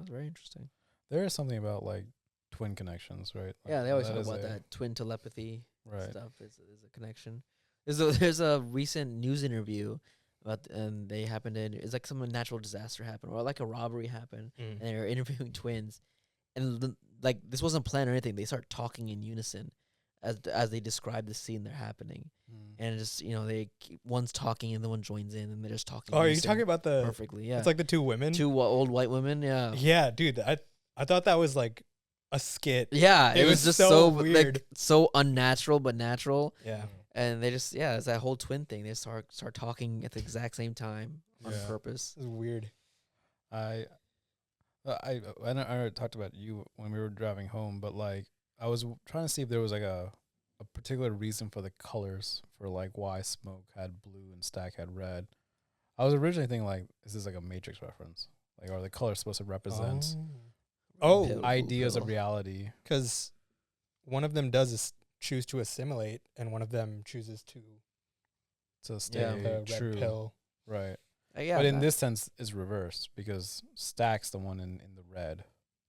very interesting. There is something about like twin connections, right? Like, Yeah, they always talk is about a- that twin telepathy Right. stuff is a connection. There's a recent news interview about and they happened in it's like some natural disaster happened or like a robbery happened and they were interviewing twins and like this wasn't planned or anything. They start talking in unison as they describe the scene they're happening, and just they one's talking and the one joins in and they're just talking. Oh, are and you sing talking about the? perfectly? Yeah, It's like the two women. two old white women. Yeah, Yeah, dude. I thought that was like a skit. yeah. It was just so weird. like so unnatural but natural. Yeah. And they just it's that whole twin thing. They start talking at the exact same time on purpose. It's weird. I talked about you when we were driving home, but like I was trying to see if there was like a particular reason for the colors for like why Smoke had blue and Stack had red. I was originally thinking like, is this like a Matrix reference? Like, are the colors supposed to represent ideas of reality? Because one of them does choose to assimilate, and one of them chooses to stay the true. red pill. Right. Yeah, but in this sense, it's reversed because Stack's the one in the red.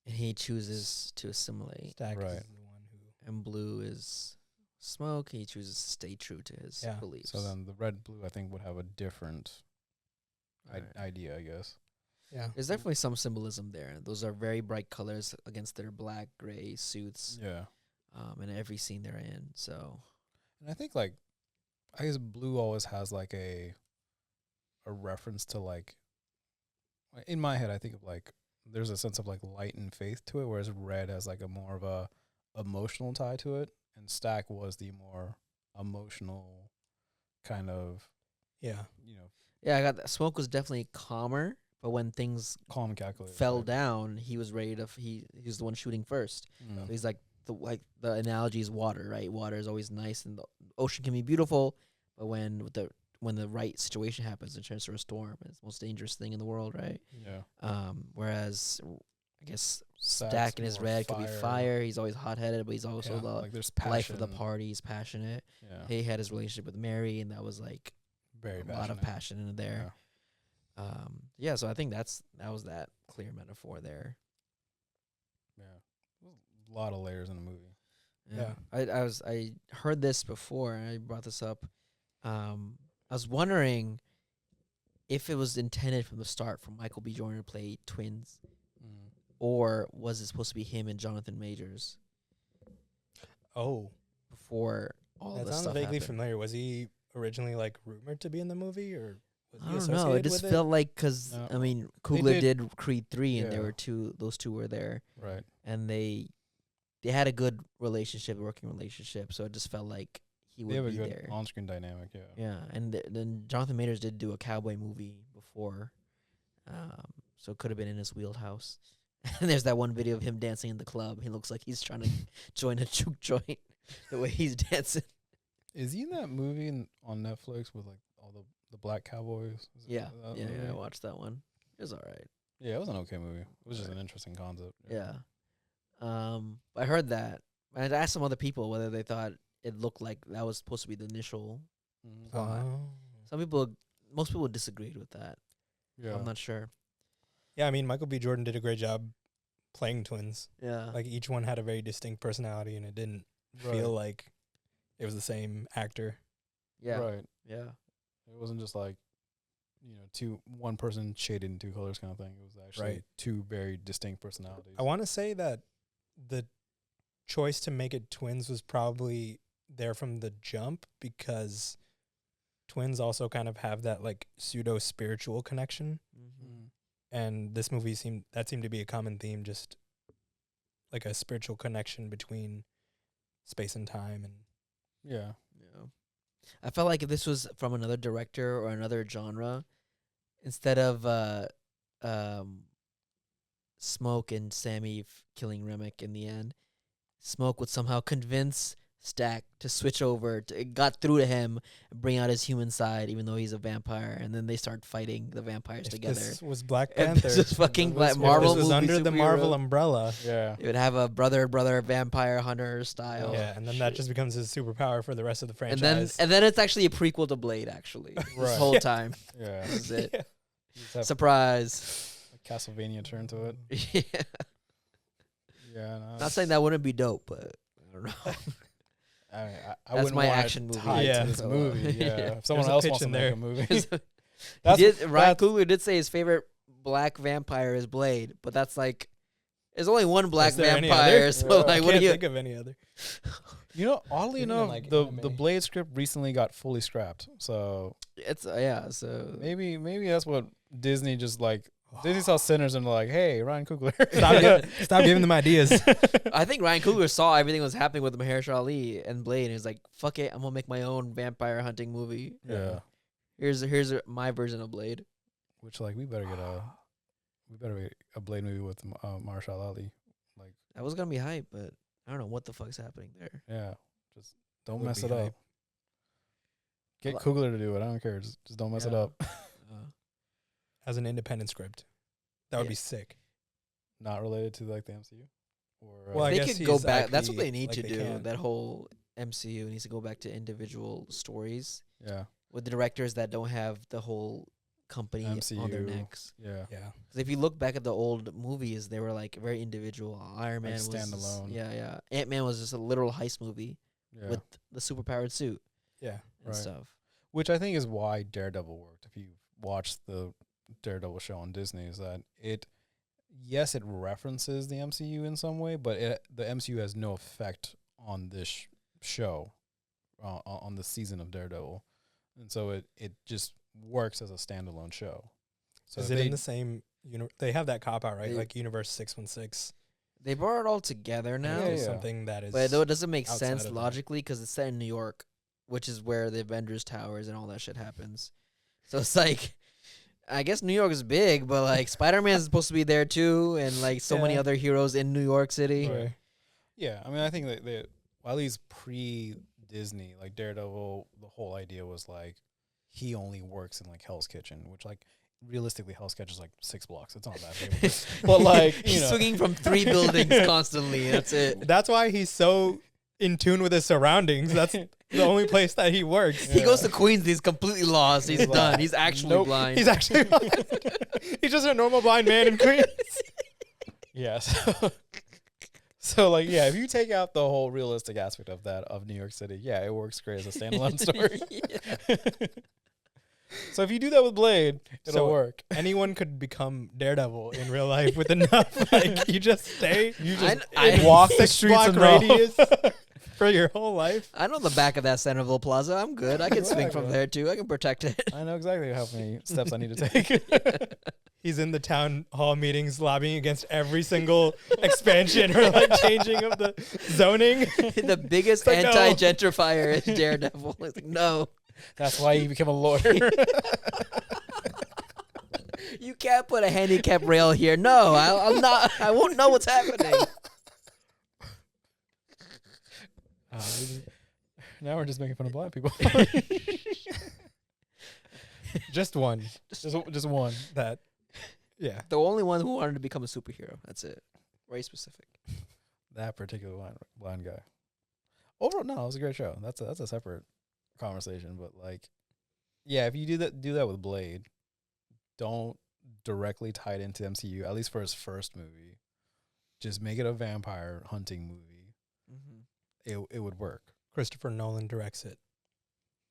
and he chooses to assimilate. Stack Right. is the one who. And blue is Smoke. He chooses to stay true to his beliefs. So then the red blue, I think, would have a different Right. idea, I guess. Yeah. There's definitely some symbolism there. Those are very bright colors against their black, gray suits. Yeah. In every scene they're in. So And I think like, I guess blue always has like a reference to like, in my head, I think of like, there's a sense of like light and faith to it, whereas red has like a more of a emotional tie to it, and Stack was the more emotional kind of, Yeah. yeah, I got that. Smoke was definitely calmer, but when things calm and calculated. fell down, he was ready to. He was the one shooting first. So he's like the analogy is water, right? Water is always nice, and the ocean can be beautiful, but when the right situation happens, it turns to a storm. It's the most dangerous thing in the world, right? Yeah. Whereas I guess Stack's Stack in his more red could be fire. He's always hot headed, but he's also the like there's passion. life of the party. He's passionate. Yeah. He had his relationship with Mary, and that was like Very a lot of passion in there. Yeah. So I think that was that clear metaphor there. Yeah. A lot of layers in the movie. Yeah. I heard this before, and I brought this up. I was wondering if it was intended from the start for Michael B. Jordan to play twins, or was it supposed to be him and Jonathan Majors Oh, before all that this sounds stuff vaguely happened? familiar. Was he originally like rumored to be in the movie, or was he I don't associated know. It just with felt like because No. I mean They Coogler did- did Creed 3, and Yeah. those two were there, Right. and they had a good relationship, working relationship. So it just felt like he They have would a be good there. on-screen dynamic, yeah. Yeah, and then Jonathan Majors did do a cowboy movie before, so it could have been in his wheelhouse. And there's that one video of him dancing in the club. He looks like he's trying to join a juke joint, the way he's dancing. Is he in that movie on Netflix with like all the black cowboys? Is it Yeah, that yeah, movie? I watched that one. It was all right. Yeah, it was an okay movie. It was just an interesting concept. Yeah. I heard that. And I asked some other people whether they thought it looked like that was supposed to be the initial Mhm. plot. Most people disagreed with that. Yeah. I'm not sure. Yeah, I mean, Michael B. Jordan did a great job playing twins. Yeah. Like each one had a very distinct personality, and it didn't feel like it was the same actor. yeah. Right. Yeah. It wasn't just like, one person shaded in two colors kind of thing. It was actually two very distinct personalities. I want to say that the choice to make it twins was probably there from the jump, because twins also kind of have that like pseudo spiritual connection, Mm-hmm. and this movie seemed to be a common theme, just like a spiritual connection between space and time. And Yeah. Yeah. I felt like if this was from another director or another genre, instead of Smoke and Sammy killing Remick in the end, Smoke would somehow convince Stack to switch over. It got through to him, bring out his human side, even though he's a vampire, and then they start fighting the vampires if together. this was Black If Panther, this was fucking if Black this Marvel was movie, under the Marvel superhero. umbrella. Yeah. It would have a brother vampire hunter style. Yeah, and then that just becomes his superpower for the rest of the And franchise. then it's actually a prequel to Blade. Actually, this Right. whole Yeah. time. Yeah. This is it. Yeah. You just have Surprise. a Castlevania turn to it. Yeah. Yeah. No, Not saying that wouldn't be dope, but I don't know. I That's wouldn't my want it action movie. tied Yeah. to this So, movie. Yeah. If someone There's a else pitch wants to in make there. a movie. Ryan that's- Coogler did say his favorite black vampire is Blade, but that's like There's only one black Is there any vampire, other? so I like, what do can't you? think of any other. You know, oddly Even in, enough, like, the anime. Blade script recently got fully scrapped. So It's yeah. So maybe that's what Disney just like. Disney saw Sinners and like, hey, Ryan Coogler. Stop giving them ideas. I think Ryan Coogler saw everything that was happening with Mahershala Ali and Blade, and he's like, "Fuck it, I'm gonna make my own vampire hunting movie. Yeah. Here's my version of Blade." Which like we better get a Blade movie with Mahershala Ali. Like That was gonna be hype, but I don't know what the fuck's happening there. yeah, just don't Would mess be it up. hype. Get Well, Coogler to do it. I don't care. Just don't mess it Yeah. up. As an independent script, that would Yeah. be sick. Not related to like the MCU. Or Well, I they guess could go he's back. That's what IP, they need like to they do. can. That whole MCU needs to go back to individual stories yeah, with the directors that don't have the whole company on their MCU. necks. yeah. Yeah. Because if you look back at the old movies, they were like very individual. Iron Man was standalone. Yeah. Ant-Man was just a literal heist movie Yeah. with the superpowered suit Yeah. and Right. stuff. Which I think is why Daredevil worked. If you watch the Daredevil show on Disney, is that it references the MCU in some way, but the MCU has no effect on this show, on the season of Daredevil, and so it just works as a standalone show. So Is if it in the same? They have that cop out, right? They- Like Universe 616. They brought it all together now, Yeah, Is yeah. something that is. but though it doesn't make outside sense of that. logically because it's set in New York, which is where the Avengers Towers and all that shit happens. So it's like, I guess New York is big, but like Spider-Man is supposed to be there too, and like so many Yeah. other heroes in New York City. Right. Yeah, I mean, I think that well, at least pre-Disney, like Daredevil, the whole idea was like he only works in like Hell's Kitchen, which like realistically Hell's Kitchen is like 6 blocks. It's not that big, but like you He's know, swinging from 3 buildings constantly. That's it. That's why he's so in tune with his surroundings. That's the only place that he works. He goes to Queens and he's completely lost. He's He's done. like, He's actually nope. blind. He's actually he's just a normal blind man in Queens. yeah. So like yeah, if you take out the whole realistic aspect of that of New York City, yeah, it works great as a standalone story. So if you do that with Blade, it'll So- work. Anyone could become Daredevil in real life with enough. Like you just stay. You I just kn- I- walk the 6 streets block and know. radius for your whole life. I know the back of that Centerville Plaza. I'm good. I can swing from Exactly. there too. I can protect it. I know exactly how many steps I need to take. He's in the town hall meetings lobbying against every single expansion or like changing of the zoning. The biggest It's like, no. anti-gentrifier is Daredevil. It's like, no, That's why you became a lawyer. you can't put a handicap rail here. No, I'm not. I won't know what's happening. Now we're just making fun of black people. Just one. just one. That. Yeah. The only one who wanted to become a superhero. That's it. Very specific. That particular blind guy. Overall, no, it was a great show. That's a separate conversation. But like, yeah, if you do that with Blade, don't directly tie it into MCU. At least for his first movie, just make it a vampire hunting movie. Mm-hmm. It would work. Christopher Nolan directs it.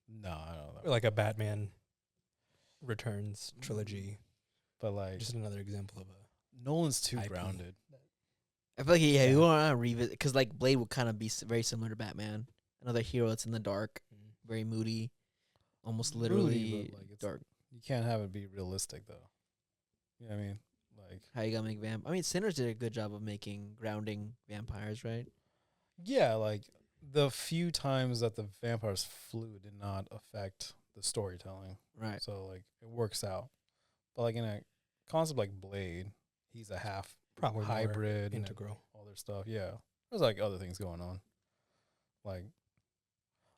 No, I don't know. Or like a Batman Returns trilogy. But like, Just another example of a. Nolan's too IP. grounded. I feel like you Yeah. want to revisit because like Blade would kind of be very similar to Batman. Another hero that's in the dark, very moody, almost literally Moody, but, like, it's- dark. You can't have it be realistic though. You know what I mean? Like, How you gonna make I mean, Sinners did a good job of making grounding vampires, right? yeah, like the few times that the vampires flew did not affect the storytelling. Right. So like it works out. But like in a concept like Blade, he's a half Probably more hybrid and integral. all their stuff. Yeah. There's like other things going on. Like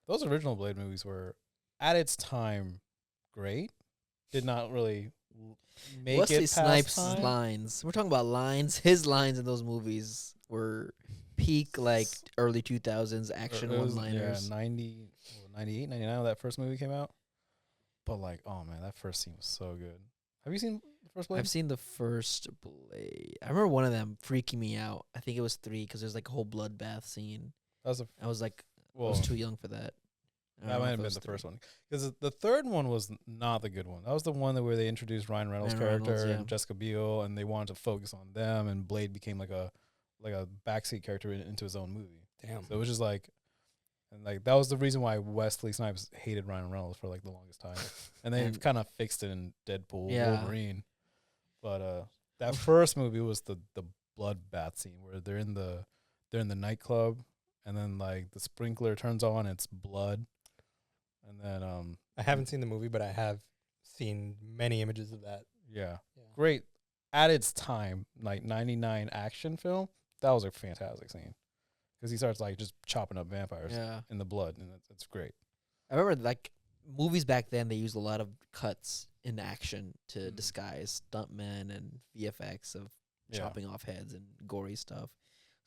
those original Blade movies were at its time great. Did not really make Wesley it past Snipes' time. lines. We're talking about lines. His lines in those movies were peak like early 2000s action It was, one-liners. Yeah, 98, 99 when that first movie came out. But like, oh man, that first scene was so good. Have you seen the first Blade? I've seen the first Blade. I remember one of them freaking me out. I think it was 3 because there's like a whole bloodbath scene. That was a I was like, I well, was too young for that. I don't That know might if have it been was the three. first one because the third one was not the good one. That was the one where they introduced Ryan Reynolds' Ryan character Reynolds, yeah. and Jessica Biel, and they wanted to focus on them, and Blade became like a backseat character into his own movie. Damn. So it was just like, and like that was the reason why Wesley Snipes hated Ryan Reynolds for like the longest time, and they've And- kind of fixed it in Deadpool, Yeah. Wolverine. But that first movie was the bloodbath scene where they're in the nightclub, and then like the sprinkler turns on, it's blood, and then I haven't seen the movie, but I have seen many images of that. yeah, Yeah. great at its time, like 99 action film. That was a fantastic scene because he starts like just chopping up vampires Yeah. in the blood, and it's great. I remember like movies back then. They used a lot of cuts in action to Mhm. disguise stuntmen and VFX of Yeah. chopping off heads and gory stuff.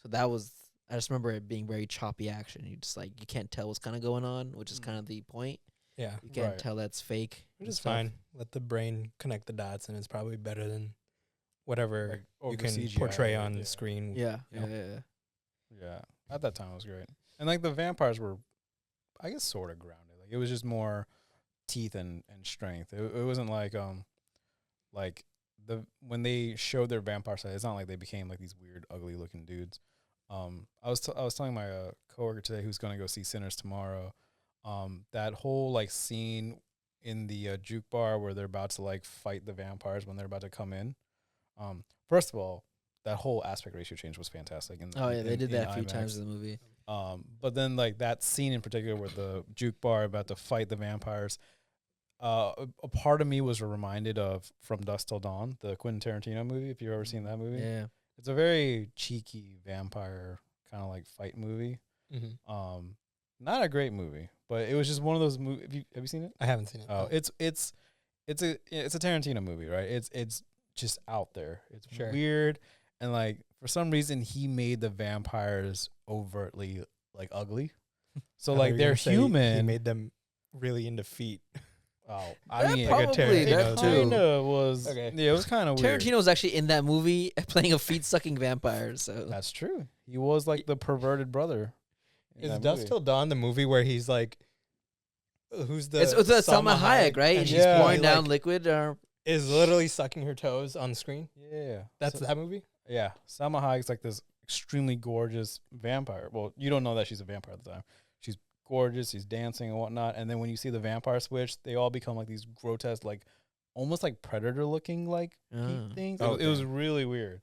So that was. I just remember it being very choppy action. You just like you can't tell what's kind of going on, which is Mm. kind of the point. Yeah. You can't Right. tell that's fake. Which and is stuff. fine. Let the brain connect the dots, and it's probably better than whatever Like, you over can CGI, portray on yeah. screen. Yeah, you know? yeah. Yeah, at that time it was great, and like the vampires were, I guess, sort of grounded. Like it was just more teeth and strength. It wasn't like when they showed their vampire side. It's not like they became like these weird, ugly looking dudes. I was telling my coworker today who's gonna go see Sinners tomorrow. That whole like scene in the juke bar where they're about to like fight the vampires when they're about to come in. First of all, that whole aspect ratio change was fantastic. Oh yeah, they did that a few IMAX. times in the movie. But then like that scene in particular with the juke bar about to fight the vampires, a part of me was reminded of From Dusk Till Dawn, the Quentin Tarantino movie. If you've ever seen that movie, Yeah, it's a very cheeky vampire kind of like fight movie. Mm-hmm. Not a great movie, but it was just one of those movies. Have you seen it? I haven't seen it. Oh, no. it's a Tarantino movie, right? It's just out there. It's Sure. weird, and like for some reason he made the vampires overtly like ugly. So I thought like you were they're gonna say human. He made them really into feet. Oh, That I mean, like a probably Tarantino that too. too. kind of was. Okay. Yeah, it was kind of weird. Tarantino was actually in that movie playing a feet sucking vampire. So That's true. He was like the perverted brother. in Is that Dusk movie. Till Dawn the movie where he's like, who's the? it's Salma Hayek, right? And and she's Yeah. pouring he, down like, liquid. Or is literally sucking her toes on screen. Yeah, That's So- that movie. yeah. Salma Hayek's like this extremely gorgeous vampire. Well, you don't know that she's a vampire at the time. She's gorgeous. She's dancing and whatnot. And then when you see the vampire switch, they all become like these grotesque, like almost like predator looking like Oh. things. Oh, It was okay. really weird.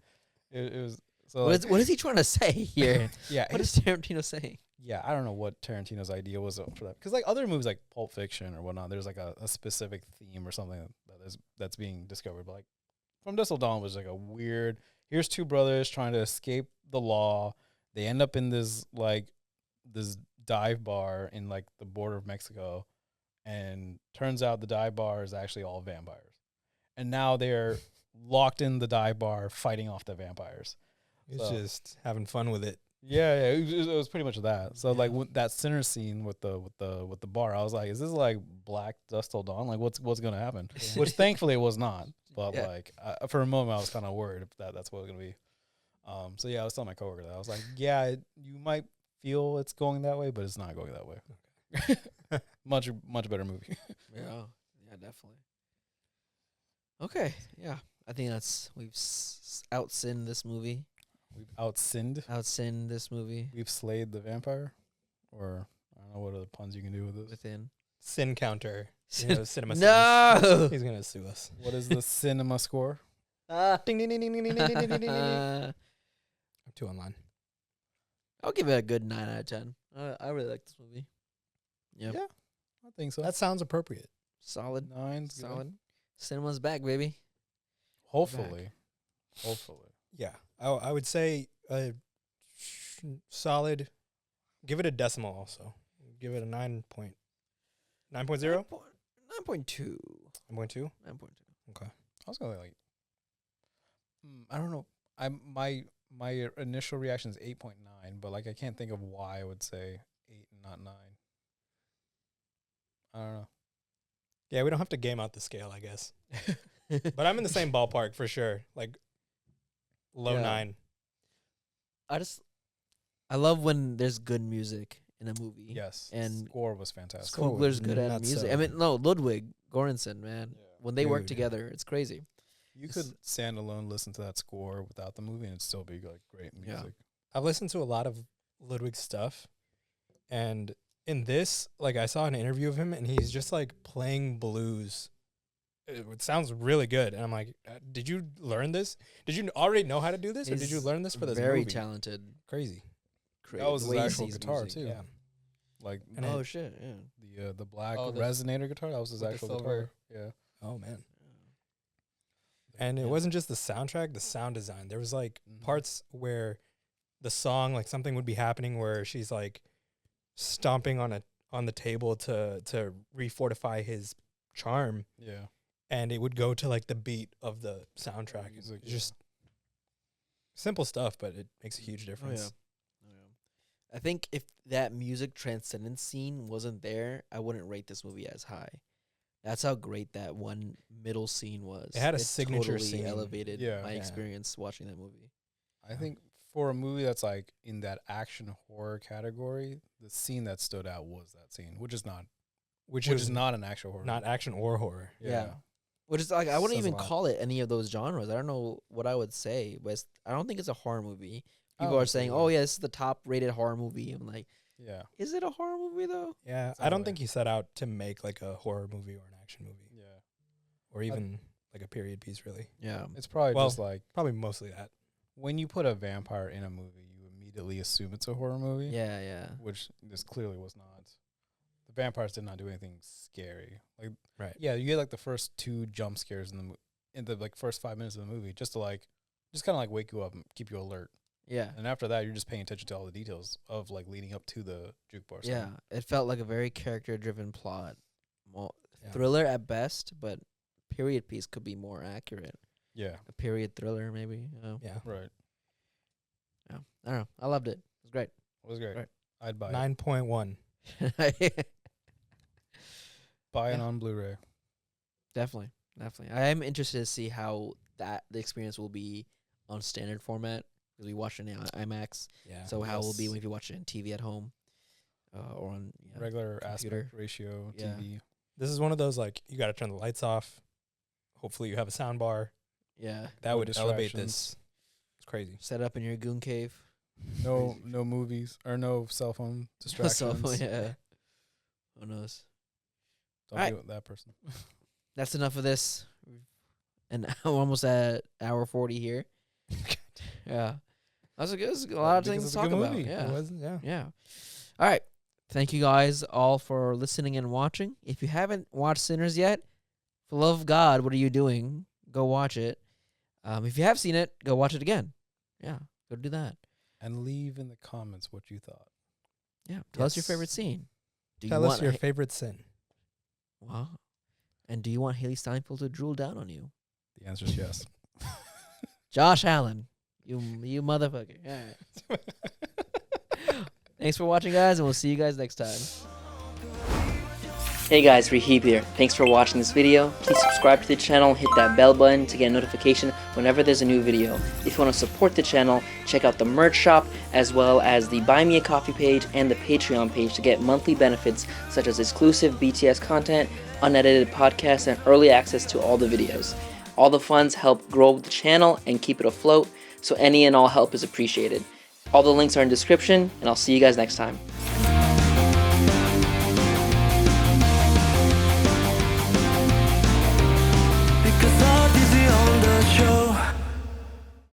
It was so what like, is he trying to say here? yeah. What is Tarantino saying? Yeah, I don't know what Tarantino's idea was for that. Because like other movies like Pulp Fiction or whatnot, there's like a specific theme or something that's being discovered. But like From Dusk Till Dawn was like a weird. Here's two brothers trying to escape the law. They end up in this dive bar in like the border of Mexico, and turns out the dive bar is actually all vampires. And now they're locked in the dive bar fighting off the vampires. He's So- just having fun with it. Yeah, it was pretty much that. So like that Sinner scene with the bar, I was like, is this like Black Dust Till Dawn? Like what's gonna happen? Yeah. Which thankfully it was not. But Yeah. like for a moment I was kind of worried if that's what it was gonna be. So yeah, I was telling my coworker that I was like, yeah, you might feel it's going that way, but it's not going that way. much better movie. Yeah, definitely. Okay, yeah. I think we've outsinned this movie. We've outsinned. Outsinned this movie We've slayed the vampire, or I don't know what other puns you can do with this. within. Sin counter. You know, cinema sins. No. He's gonna sue us. What is the cinema score? Ding ding ding ding ding ding ding ding ding ding. I'm too online. I'll give it a good 9 out of 10. I really like this movie. Yep. Yeah. I think so. That sounds appropriate. Solid. Nine's good. Solid. Cinema's back, baby. Hopefully. Yeah, I would say solid. Give it a decimal also. Give it a 9.0. 9.0? 9.2. 9.2? 9.2. I was gonna like. I don't know. My initial reaction is 8.9, but like I can't think of why I would say 8 and not 9. I don't know. Yeah, we don't have to game out the scale, I guess. But I'm in the same ballpark for sure. Like low Yeah. 9. I love when there's good music in a movie. Yes. And score was fantastic. Score Coogler's was good at nuts, music. so. I mean, no, Ludwig Göransson, man. Yeah. When they work Dude. together, it's crazy. You could stand alone, listen to that score without the movie, and it'd still be like great music. I've listened to a lot of Ludwig's stuff, and in this, like I saw an interview of him, and he's just like playing blues. It sounds really good, and I'm like, did you learn this? Did you already know how to do this, or did you He's learn this for this Very movie? talented. Crazy. That was the his way he actual sees guitar, music. too. Yeah. Like And Oh it- shit! Yeah. the black Oh, the- resonator guitar, that was his with the actual silver- guitar. Yeah. Oh man. And it Yeah. wasn't just the soundtrack, the sound design. There was like Mhm. parts where the song, like something would be happening where she's like stomping on the table to refortify his charm, Yeah. and it would go to like the beat of the soundtrack. Music, It's just simple stuff, but it makes a huge difference. I think if that music transcendence scene wasn't there, I wouldn't rate this movie as high. That's how great that one middle scene was. It had a signature totally scene. elevated Yeah. my Yeah. experience watching that movie. I think for a movie that's like in that action horror category, the scene that stood out was that scene, which is not Which which is is not an actual horror. not movie. action or horror. Yeah. Which is like I wouldn't Says a even lot. call it any of those genres. I don't know what I would say, but I don't think it's a horror movie. People Oh, are saying, absolutely. "Oh yeah, this is the top rated horror movie." I'm like, Yeah. is it a horror movie though? Yeah, It's I don't that think way. he set out to make like a horror movie or an action movie, Yeah. or even like a period piece. Really, Yeah. It's probably Well- just like probably mostly that. when you put a vampire in a movie, you immediately assume it's a horror movie. Yeah, yeah. Which this clearly was not. The vampires did not do anything scary. Like, Right. yeah, you get like the first 2 jump scares in the like first 5 minutes of the movie, just to like, just kind of like wake you up and keep you alert. Yeah. And after that, you're just paying attention to all the details of like leading up to the jukebox. scene. Yeah. It felt like a very character driven plot. Well, Yeah. thriller at best, but period piece could be more accurate. Yeah. A period thriller, maybe. Yeah, Right. Yeah. I don't know. I loved it. It was great. It was great. Right. I'd buy it. 9.1. Buy it Yeah. on Blu-ray. Definitely. I am interested to see how the experience will be on standard format because we watched it in IMAX. Yeah. So how it will be Yes. if you watch it in TV at home or on Regular computer. aspect ratio Yeah. TV. This is one of those like you got to turn the lights off. Hopefully, you have a sound bar Yeah. that No would elevate distractions. this. It's crazy. Set up in your goon cave. No movies or no cell phone distractions. So, yeah. Who knows? Don't Alright. be with that person. That's enough of this. And we're almost at hour 40 here. Yeah. That's a lot of Because things it's to a talk good about. movie. It Yeah. wasn't. Yeah. Yeah. All right. Thank you guys all for listening and watching. If you haven't watched Sinners yet, for the love of God, what are you doing? Go watch it. If you have seen it, go watch it again. Yeah. Go do that. And leave in the comments what you thought. Yeah. Tell us your Yes. favorite scene. Do Tell you us want your favorite sin. Wow. And do you want Haley Steinfeld to drool down on you? The answer is yes. Josh Allen. You motherfucker. All right. Thanks for watching, guys, and we'll see you guys next time. Hey guys, Rahib here. Thanks for watching this video. Please subscribe to the channel, hit that bell button to get a notification whenever there's a new video. If you want to support the channel, check out the merch shop, as well as the Buy Me a Coffee page and the Patreon page to get monthly benefits such as exclusive BTS content, unedited podcasts, and early access to all the videos. All the funds help grow the channel and keep it afloat, so any and all help is appreciated. All the links are in the description, and I'll see you guys next time.